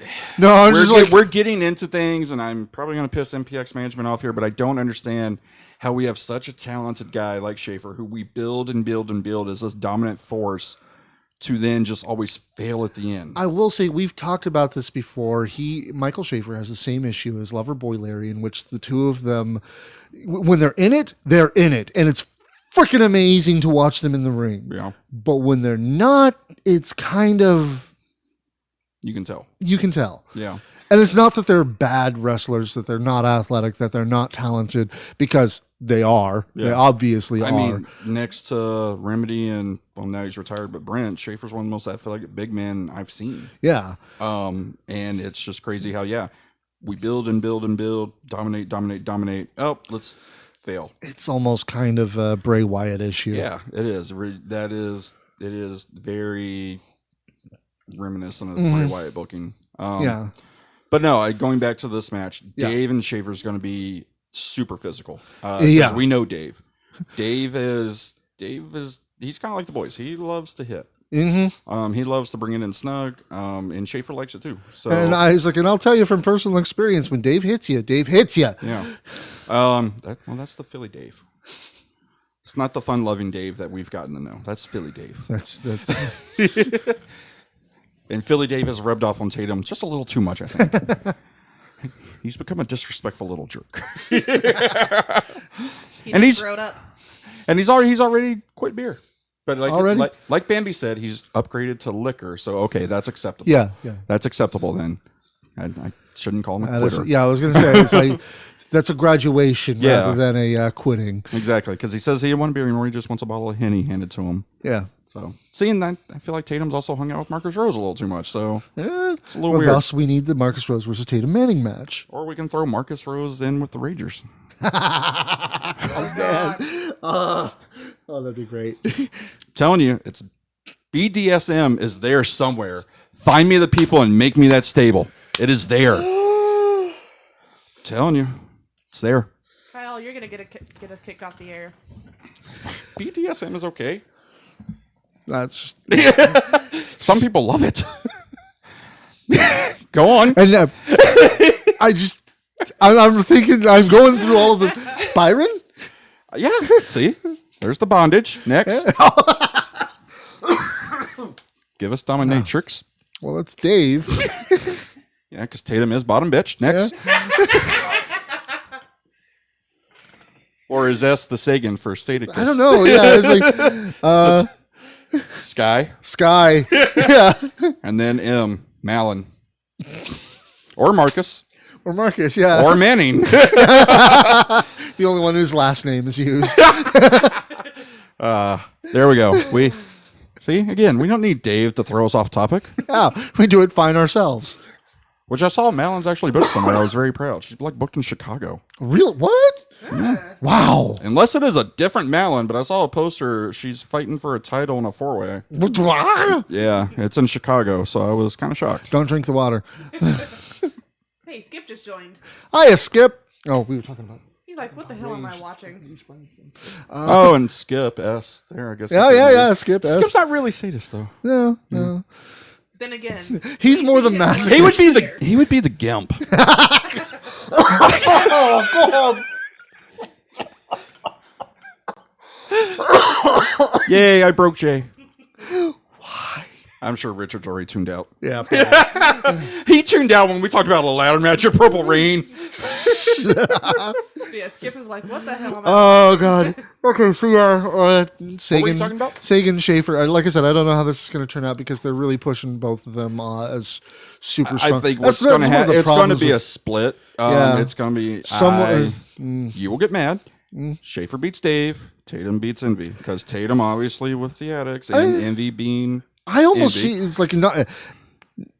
we're getting into things, and I'm probably going to piss MPX management off here, but I don't understand how we have such a talented guy like Schaefer, who we build and build and build as this dominant force, to then just always fail at the end. I will say we've talked about this before. Michael Schaefer has the same issue as Loverboy Larry, in which the two of them, when they're in it, and it's freaking amazing to watch them in the ring. Yeah. But when they're not, it's kind of... You can tell. Yeah. And it's not that they're bad wrestlers, that they're not athletic, that they're not talented, because they are. Yeah. They obviously are. I mean, next to Remedy and, well, now he's retired, but Brent, Schaefer's one of the most athletic big men I've seen. Yeah. And it's just crazy how, we build and build and build, dominate. Oh, let's fail. It's almost kind of a Bray Wyatt issue. Yeah, it is. It is very reminiscent of the Bray Wyatt booking. Yeah. But no, going back to this match, Dave and Schaefer is going to be super physical. We know Dave. Dave is he's kind of like the boys. He loves to hit. Mm-hmm. He loves to bring it in snug. And Schaefer likes it too. So, and I'll tell you from personal experience, when Dave hits you. Yeah. That's the Philly Dave. It's not the fun-loving Dave that we've gotten to know. That's Philly Dave. That's. And Philly Dave has rubbed off on Tatum just a little too much, I think. He's become a disrespectful little jerk. He's grown up. And he's already quit beer. But like Bambi said, he's upgraded to liquor. So okay, that's acceptable. Yeah. That's acceptable then. I shouldn't call him a quitter. I was going to say, it's like that's a graduation rather than a quitting. Exactly, because he says he didn't want beer anymore. He just wants a bottle of Henny handed to him. Yeah. So seeing that, I feel like Tatum's also hung out with Marcus Rose a little too much. So it's a little weird. Thus, we need the Marcus Rose versus Tatum Manning match. Or we can throw Marcus Rose in with the Ragers. That'd be great. Telling you, it's BDSM is there somewhere. Find me the people and make me that stable. It is there. Telling you, it's there. Kyle, you're gonna get us kicked off the air. BDSM is okay. That's just... Some people love it. Go on. And I'm thinking, I'm going through all of the Byron. Yeah. See, there's the bondage. Next, give us dominatrix. Well, that's Dave. Yeah, because Tatum is bottom bitch. Next. Or is S the Sagan for staticus? I don't know. Yeah, it's like Sky. Yeah. And then M, Malin. Or Marcus. Or Marcus, yeah. Or Manning. The only one whose last name is used. There we go. We see, again, we don't need Dave to throw us off topic. Yeah, we do it fine ourselves. Which I saw Malin's actually booked somewhere. I was very proud. She's like booked in Chicago. Real? What? Yeah. Wow. Unless it is a different Malin, but I saw a poster. She's fighting for a title in a 4-way. Yeah, it's in Chicago, so I was kind of shocked. Don't drink the water. Hey, Skip just joined. Hiya, Skip. Oh, we were talking about... He's like, what the hell am I watching? And Skip S. There, I guess. Yeah. Skip S. Skip's not really sadist though. No. Then again, He's more the master. He would be the gimp. Oh, God. Yay! I broke Jay. Why? I'm sure Richard's already tuned out. Yeah. He tuned out when we talked about a ladder match at Purple Rain. yeah, Skip is like, what the hell am I Oh, God. Okay, so yeah, Sagan. What were you talking about? Sagan, Schaefer. Like I said, I don't know how this is going to turn out because they're really pushing both of them as super strong. I think what's going to happen, it's going to be a split. Yeah. It's going to be, you will get mad. Schaefer beats Dave. Tatum beats Envy. Because Tatum, obviously, with the addicts, and Envy being I almost Envy. see it's like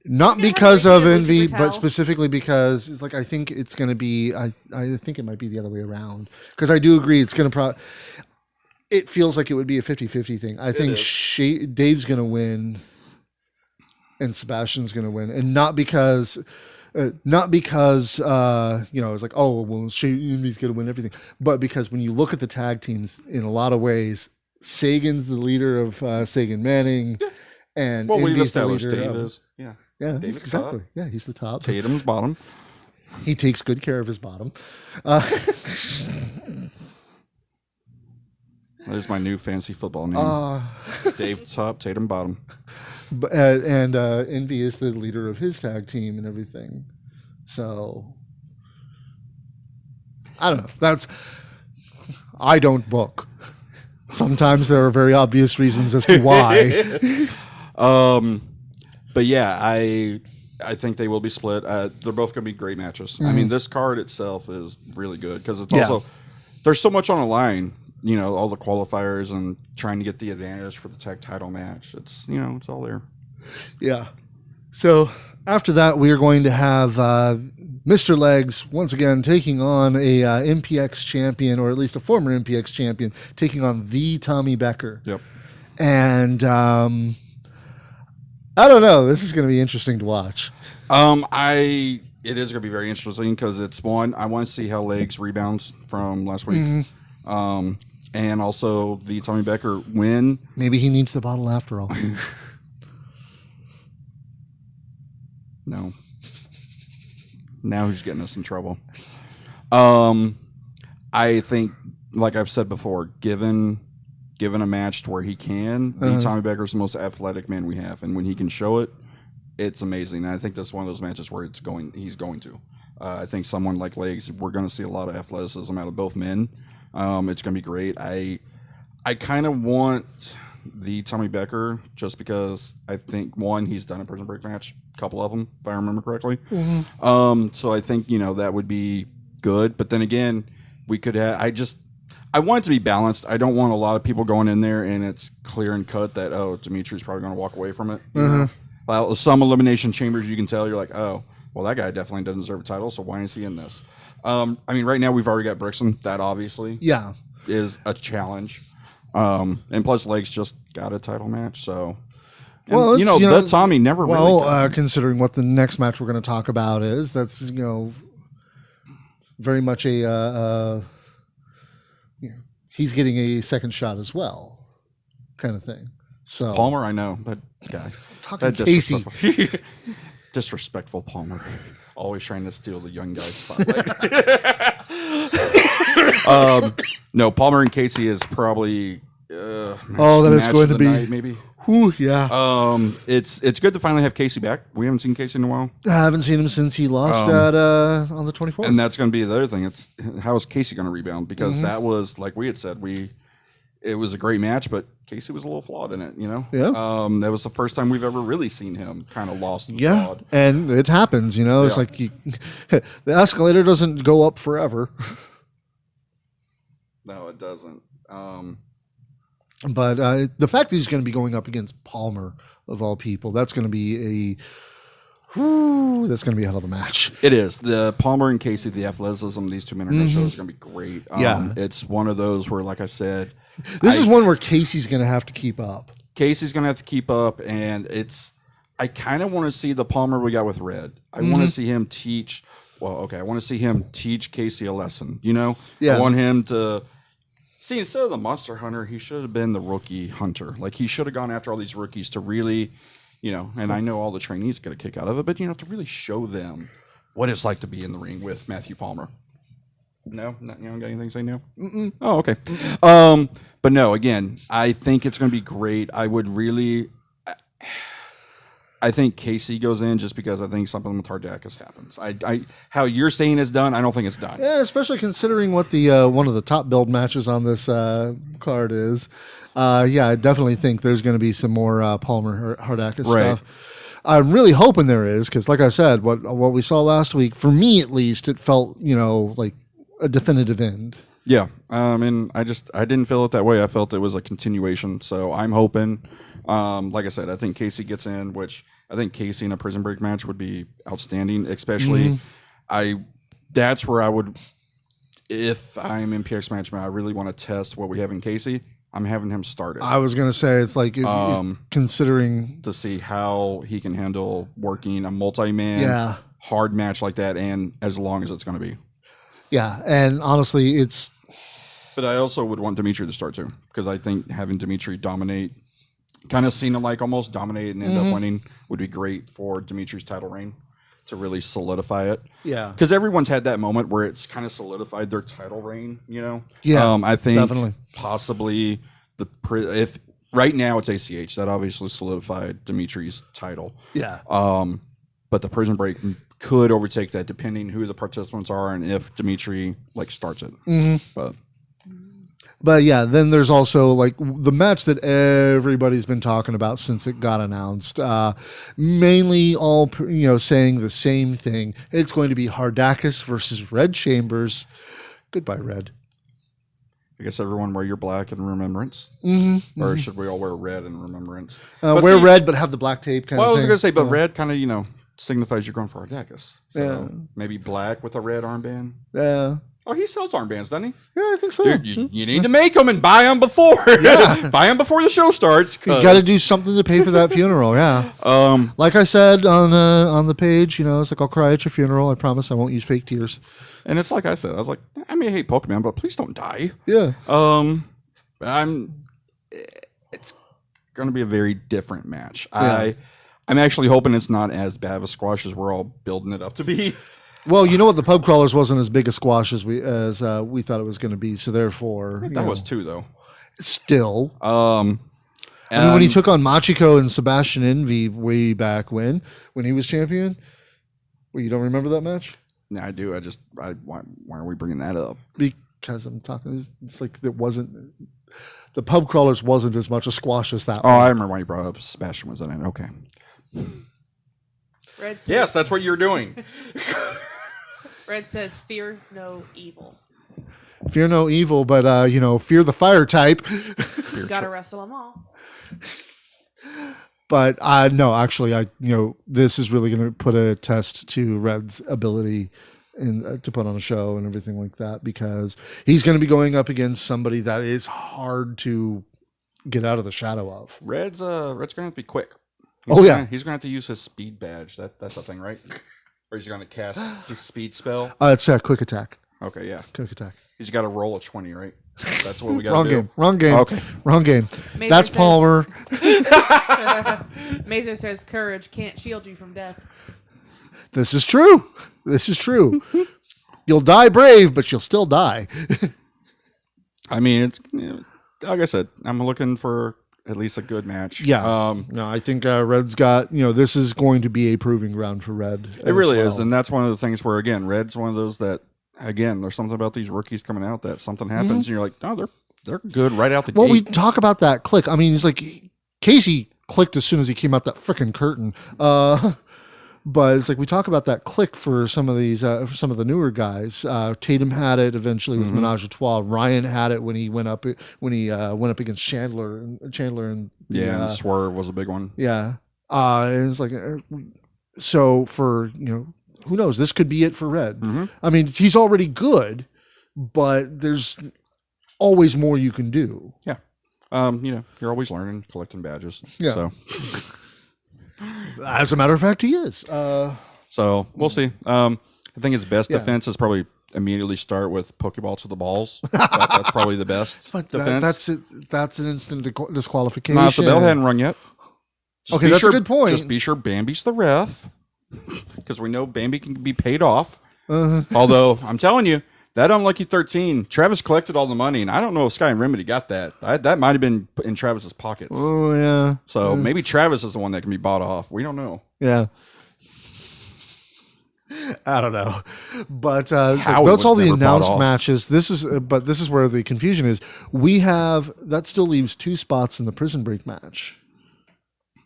not because of Envy, but specifically because it's like I think it's going to be. I think it might be the other way around because I do agree it's going to. It feels like it would be a 50-50 thing. I think Dave's going to win, and Sebastian's going to win, and not because. It's like, oh, well, Envy's going to win everything. But because when you look at the tag teams in a lot of ways, Sagan's the leader of Sagan Manning, and we've Envy's the established leader Dave of, is, yeah, David's exactly. top. Yeah, he's the top. Tatum's bottom. He takes good care of his bottom. There's my new fancy football name. Dave top, Tatum bottom. And Envy is the leader of his tag team and everything. So I don't know. I don't book. Sometimes there are very obvious reasons as to why. But yeah, I think they will be split. They're both going to be great matches. I mean, this card itself is really good because it's also there's so much on the line. You know, all the qualifiers and trying to get the advantage for the tag title match. It's it's all there. Yeah. So after that, we are going to have Mr. Legs once again taking on a MPX champion, or at least a former MPX champion, taking on the Tommy Becker. Yep. And I don't know. This is going to be interesting to watch. It is going to be very interesting because it's one. I want to see how Legs rebounds from last week. Mm-hmm. And also the Tommy Becker win. Maybe he needs the bottle after all. No. Now he's getting us in trouble. I think, like I've said before, given a match to where he can, the Tommy Becker's the most athletic man we have, and when he can show it, it's amazing. And I think that's one of those matches where he's going to. I think someone like Legs, we're going to see a lot of athleticism out of both men. It's going to be great. I kind of want the Tommy Becker just because I think, one, he's done a prison break match, a couple of them, if I remember correctly. Mm-hmm. So I think, that would be good. But then again, we could have, I want it to be balanced. I don't want a lot of people going in there and it's clear and cut that, Dimitri's probably going to walk away from it. Mm-hmm. Well, some elimination chambers, you can tell, you're like, oh, well, that guy definitely doesn't deserve a title, so why is he in this? Right now we've already got Brixton. That obviously is a challenge. And plus, Legs just got a title match, so And, Well, the Tommy never really. Considering what the next match we're going to talk about is, that's very much a he's getting a second shot as well, kind of thing. So Palmer, I know that guy. Talking Casey. Disrespectful Palmer. Always trying to steal the young guy's spotlight. No, Palmer and Casey is probably. That is going to be night, maybe. Whew, yeah. It's good to finally have Casey back. We haven't seen Casey in a while. I haven't seen him since he lost on the 24th. And that's going to be the other thing. It's how is Casey going to rebound? Because that was, like we had said, it was a great match, but Casey was a little flawed in it. Yeah. That was the first time we've ever really seen him kind of lost and flawed. And it happens. It's like the escalator doesn't go up forever. No, it doesn't. But the fact that he's going to be going up against Palmer, of all people, that's going to be a hell of a match. It is. The Palmer and Casey, the athleticism, these two men are going to show is going to be great. It's one of those where, like I said, this is one where Casey's going to have to keep up. Casey's going to have to keep up, and I kind of want to see the Palmer we got with Red. I want to see him teach. Well, okay, I want to see him teach Casey a lesson. I want him to. See, instead of the monster hunter, he should have been the rookie hunter. Like, he should have gone after all these rookies to really, and I know all the trainees get a kick out of it, but, to really show them what it's like to be in the ring with Matthew Palmer. No? You don't got anything to say no? Mm-mm. Oh, okay. But no, again, I think it's going to be great. I think Casey goes in just because I think something with Hardakis happens. How you're saying it's done, I don't think it's done. Yeah, especially considering what the one of the top build matches on this card is. I definitely think there's going to be some more Palmer Hardakis stuff. I'm really hoping there is, because like I said, what we saw last week, for me at least, it felt like a definitive end. Yeah, and I didn't feel it that way. I felt it was a continuation. So I'm hoping, like I said, I think Casey gets in, which I think Casey in a prison break match would be outstanding. Especially, that's where I would, if I'm in MPX match, I really want to test what we have in Casey. I'm having him start it. I was going to say, it's like if considering to see how he can handle working a multi-man hard match like that, and as long as it's going to be. Yeah, and honestly, it's. But I also would want Dimitri to start too, because I think having Dimitri dominate, kind of Cena like almost dominate and end up winning, would be great for Dimitri's title reign to really solidify it. Yeah, because everyone's had that moment where it's kind of solidified their title reign. Yeah, I think definitely. Possibly if right now it's ACH that obviously solidified Dimitri's title. Yeah, but the prison break could overtake that depending who the participants are and if Dimitri starts it. But yeah, then there's also the match that everybody's been talking about since it got announced. Mainly all saying the same thing. It's going to be Hardakis versus Red Chambers. Goodbye, Red. I guess everyone wear your black in remembrance, or should we all wear red in remembrance? Wear red, but have the black tape kind of thing. Well, I was going to say, but red kind of signifies you're going for Hardakis. So maybe black with a red armband. Yeah. Oh, he sells armbands, doesn't he? Yeah, I think so. Dude, you need to make them and buy them before. Buy them before the show starts. You got to do something to pay for that funeral. Yeah. Like I said on the page, it's like, I'll cry at your funeral. I promise I won't use fake tears. And it's like I said, I was like, I may hate Pokemon, but please don't die. Yeah. It's going to be a very different match. Yeah. I'm actually hoping it's not as bad of a squash as we're all building it up to be. Well, you know what? The pub crawlers wasn't as big a squash as we thought it was going to be. So therefore, that was 2 though. Still, I mean, when he took on Machiko and Sebastian Envy way back when he was champion. Well, you don't remember that match? No, I do. Why are we bringing that up? Because I'm talking. It's like it wasn't. The pub crawlers wasn't as much a squash as that. Oh, I remember why you brought up Sebastian was in it. Okay. Red says, yes, that's what you're doing. Red says, "Fear no evil." Fear no evil, but fear the fire type. You gotta wrestle them all. But no, actually, this is really going to put a test to Red's ability to put on a show and everything like that, because he's going to be going up against somebody that is hard to get out of the shadow of. Red's going to have to be quick. He's gonna have to use his speed badge. That's a thing, right? Or he's gonna cast his speed spell. It's a quick attack. Okay, yeah, quick attack. He's got to roll a 20, right? That's what we got to do. Wrong game. Okay, wrong game. Mazer That's says- Palmer. Mazer says courage can't shield you from death. This is true. You'll die brave, but you'll still die. I mean, it's like I said, I'm looking for at least a good match. Yeah. No, I think Red's got, this is going to be a proving ground for Red. It really is. And that's one of the things where, again, Red's one of those that, again, there's something about these rookies coming out that something happens and you're like, no, they're good right out the gate. Well, we talk about that click. I mean, it's like Casey clicked as soon as he came out that freaking curtain. But it's like we talk about that click for some of these, for some of the newer guys. Tatum had it eventually with Menage a Trois. Ryan had it when he went up against Chandler. And and Swerve was a big one. Yeah, it's like so for who knows? This could be it for Red. I mean, he's already good, but there's always more you can do. Yeah, you're always learning, collecting badges. Yeah. So. As a matter of fact, he is. So we'll see. I think his best defense is probably immediately start with Pokeball to the balls. That's probably the best defense. That's an instant disqualification. Not if the bell hadn't rung yet. Okay, that's a good point. Just be sure Bambi's the ref, because we know Bambi can be paid off. Although I'm telling you, that unlucky 13, Travis collected all the money, and I don't know if Sky and Remedy got that. That might have been in Travis's pockets. Oh, yeah. So maybe Travis is the one that can be bought off. We don't know. Yeah. I don't know. But that's all the announced matches. This is where the confusion is. That still leaves 2 spots in the Prison Break match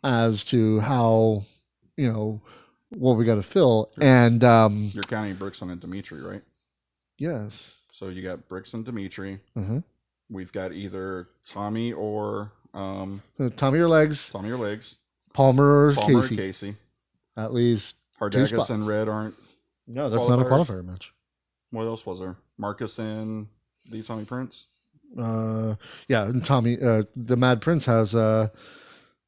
as to how, what we got to fill. And you're counting Brixton and Dimitri, right? Yes. So you got Brix and Dimitri. We've got either Tommy or Tommy or Legs. Palmer or Casey. That leaves Hardagas and Red aren't. No, that's not a qualifier match. What else was there? Marcus and the Tommy Prince. Yeah, and Tommy, the Mad Prince has a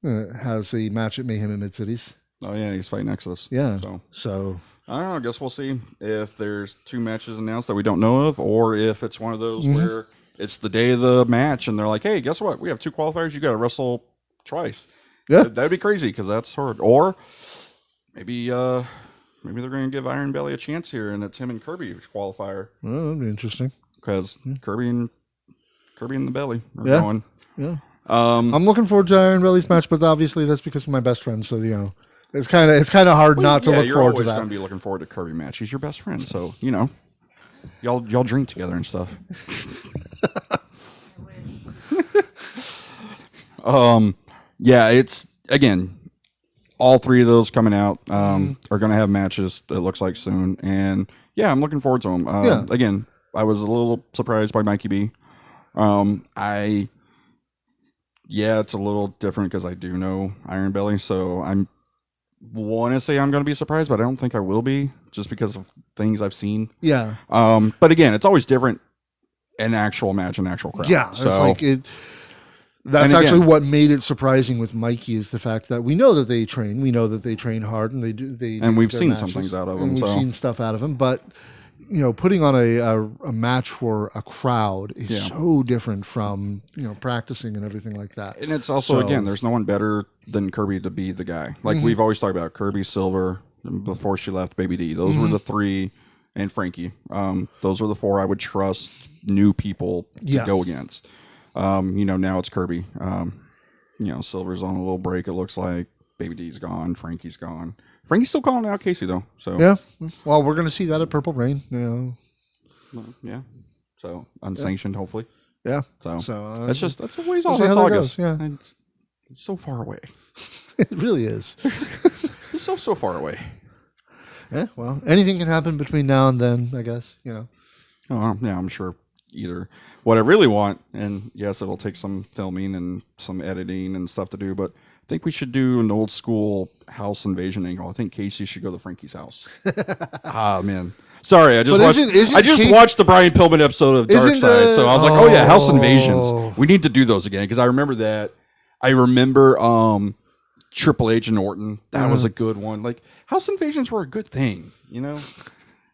match at Mayhem in Mid Cities. Oh yeah, he's fighting Exodus. Yeah. So. I don't know. I guess we'll see if there's 2 matches announced that we don't know of, or if it's one of those where it's the day of the match and they're like, "Hey, guess what? We have 2 qualifiers. You got to wrestle twice." Yeah, that'd be crazy because that's hard. Or maybe they're going to give Iron Belly a chance here, and it's him and Kirby qualifier. Well, that'd be interesting because Kirby and the Belly are going. Yeah. I'm looking forward to Iron Belly's match, but obviously that's because of my best friend. So It's kind of hard not to look forward to that. You're always going to be looking forward to Kirby match. He's your best friend, so y'all drink together and stuff. Yeah, it's again, all 3 of those coming out are going to have matches. It looks like soon, and I'm looking forward to them. Again, I was a little surprised by Mikey B. It's a little different because I do know Iron Belly, so I'm. Want to say I'm going to be surprised, but I don't think I will be, just because of things I've seen. Yeah. But again, it's always different. An actual match, an actual crowd. Yeah. So, it's like it. That's actually what made it surprising with Mikey is the fact that we know that they train. We know that they train hard, and they do. And we've seen some things out of them. We've seen stuff out of them, but putting on a match for a crowd is so different from practicing and everything like that. And it's also again, there's no one better than Kirby to be the guy. Like we've always talked about Kirby, Silver, before she left Baby D. Those were the 3, and Frankie. Those were the 4 I would trust new people to go against. Now it's Kirby. Silver's on a little break. It looks like Baby D's gone. Frankie's gone. Frankie's still calling out Casey though. So yeah, well, we're gonna see that at Purple Rain. Yeah. So unsanctioned, hopefully. Yeah. So that's a ways off. That's August. Yeah. It's so far away. It really is. It's so far away. Yeah. Well, anything can happen between now and then, I guess. Oh yeah, I'm sure. Either what I really want, and yes, it'll take some filming and some editing and stuff to do, but I think we should do an old school house invasion angle. I think Casey should go to Frankie's house. Man. Sorry, I just watched the Brian Pillman episode of Dark Side, so I was like, oh yeah, house invasions. We need to do those again, because I remember that. I remember Triple H and Orton. That was a good one. Like, house invasions were a good thing, you know?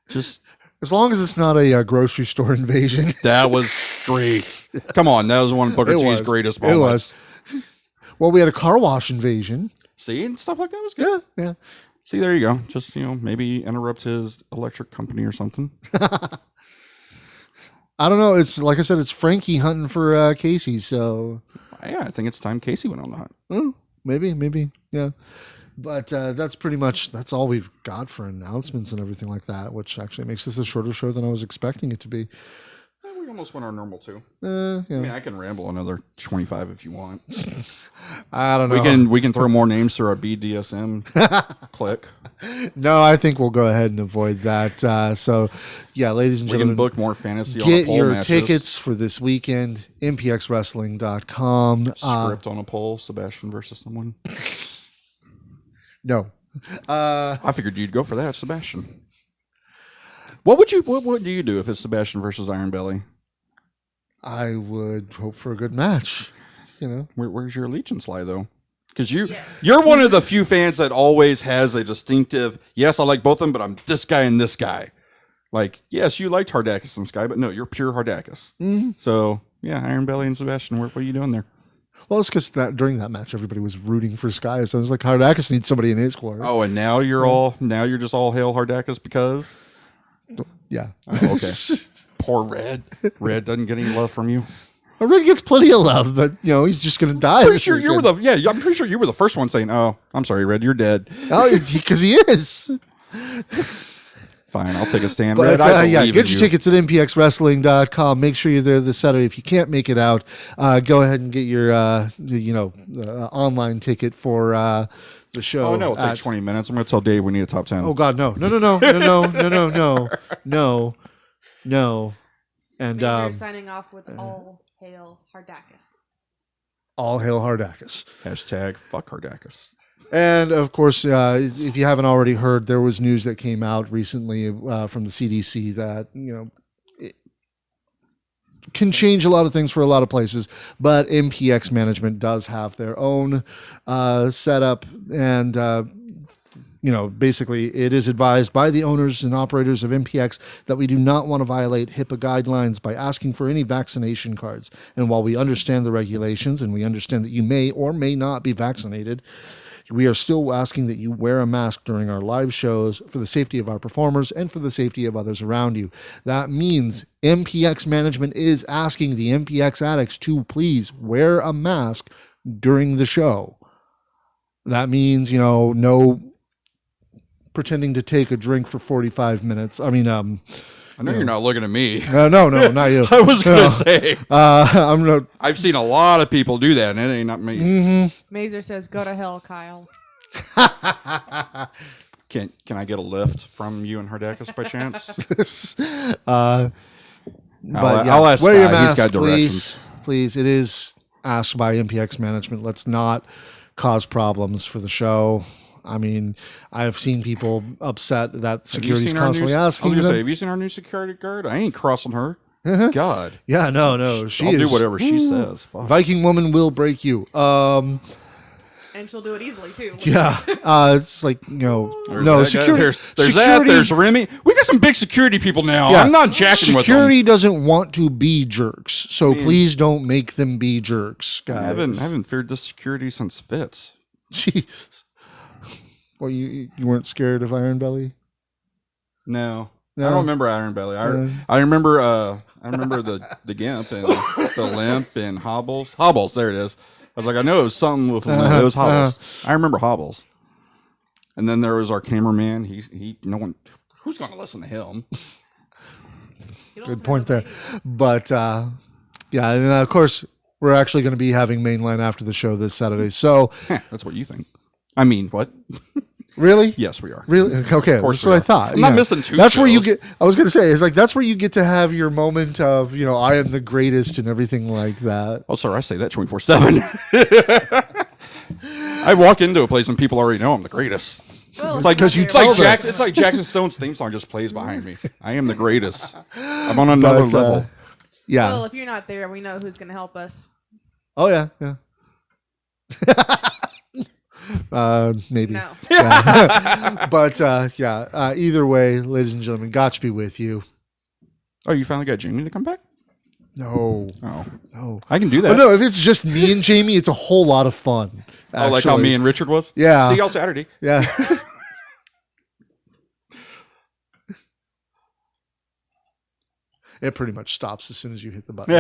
Just as long as it's not a grocery store invasion. that was great. Come on, that was one of Booker T's greatest moments. It was. Well, we had a car wash invasion. See, and stuff like that was good. Yeah. See, there you go. Just, maybe interrupt his electric company or something. I don't know. It's like I said, it's Frankie hunting for Casey. So yeah, I think it's time Casey went on the hunt. Maybe. Yeah. But that's all we've got for announcements and everything like that, which actually makes this a shorter show than I was expecting it to be. We almost went our normal too. Yeah. I mean, I can ramble another 25 if you want. I don't know. We can throw more names through our BDSM click. No, I think we'll go ahead and avoid that. So, yeah, ladies and gentlemen, we can book more fantasy. Get on a pole your matches. tickets for this weekend. MPXWrestling.com. Script on a pole. Sebastian versus someone. No. I figured you'd go for that, Sebastian. What do you do if it's Sebastian versus Iron Belly? I would hope for a good match. Where's your allegiance lie though? Because you're one of the few fans that always has a distinctive. Yes, I like both of them, but I'm this guy and this guy. Like, yes, you liked Hardakis and Sky, but no, you're pure Hardakis. Mm-hmm. So yeah, Iron Belly and Sebastian, what are you doing there? Well, it's because during that match, everybody was rooting for Sky, so it was like Hardakis needs somebody in his corner. Oh, and now you're just all hail Hardakis because. Yeah. Oh, okay. Poor Red. Red doesn't get any love from you. Red gets plenty of love, but he's just going to die. I'm pretty sure you were the first one saying, "Oh, I'm sorry, Red, you're dead." Oh, because he is. Fine, I'll take a stand. But, Red, get your tickets at mpxwrestling.com. Make sure you're there this Saturday. If you can't make it out, go ahead and get your online ticket for the show. Oh no, it'll take 20 minutes. I'm going to tell Dave we need a top 10. Oh God, no. And signing off with all hail Hardakis. All hail Hardakis. # fuck Hardakis. And of course, if you haven't already heard, there was news that came out recently from the CDC that it can change a lot of things for a lot of places. But MPX management does have their own setup, and basically, it is advised by the owners and operators of MPX that we do not want to violate HIPAA guidelines by asking for any vaccination cards. And while we understand the regulations and we understand that you may or may not be vaccinated, we are still asking that you wear a mask during our live shows for the safety of our performers and for the safety of others around you. That means MPX management is asking the MPX addicts to please wear a mask during the show. That means, no pretending to take a drink for 45 minutes. I mean, I know you're not looking at me. No, not you. I was going to say. I'm not. I've seen a lot of people do that, and it ain't not me. Mm-hmm. Mazer says, "Go to hell, Kyle." Can I get a lift from you and Hardakis by chance? I'll ask wear your Scott. mask, He's got directions. Please. It is asked by MPX management. Let's not cause problems for the show. I mean, I've seen people upset that security's constantly asking. I was going to say, have you seen our new security guard? I ain't crossing her. God. Yeah, no. I'll do whatever she says. Fuck. Viking woman will break you. And she'll do it easily, too. Yeah. It's like, security. There's security, there's Remy. We got some big security people now. Yeah, I'm not jacking with them. Security doesn't want to be jerks, so please don't make them be jerks, guys. I haven't feared this security since Fitz. Jeez. Well, you weren't scared of Iron Belly? No. I don't remember Iron Belly. I remember the Gimp and the Limp and Hobbles. Hobbles, there it is. I was like, I know it was something with it was Hobbles. I remember Hobbles. And then there was our cameraman. No one who's going to listen to him. Good point there. But and of course we're actually going to be having Mainline after the show this Saturday. So that's what you think. I mean, what? Really? Yes, we are. Really? Okay, of course that's what I thought. I'm not missing two That's shows. where you get. I was going to say, it's like that's where you get to have your moment of, I am the greatest and everything like that. Oh, sorry, I say that 24/7. I walk into a place and people already know I'm the greatest. Well, it's like because it's like Jackson Stone's theme song just plays behind me. I am the greatest. I'm on another level. Yeah. Well, if you're not there, we know who's going to help us. Oh yeah. Maybe. No. Yeah. But either way, ladies and gentlemen, Gotch be with you. Oh, you finally got Jamie to come back? No. Oh. No. I can do that. Oh, no, if it's just me and Jamie, it's a whole lot of fun. Oh, like how actually. me and Richard was? Yeah. See y'all Saturday. Yeah. It pretty much stops as soon as you hit the button.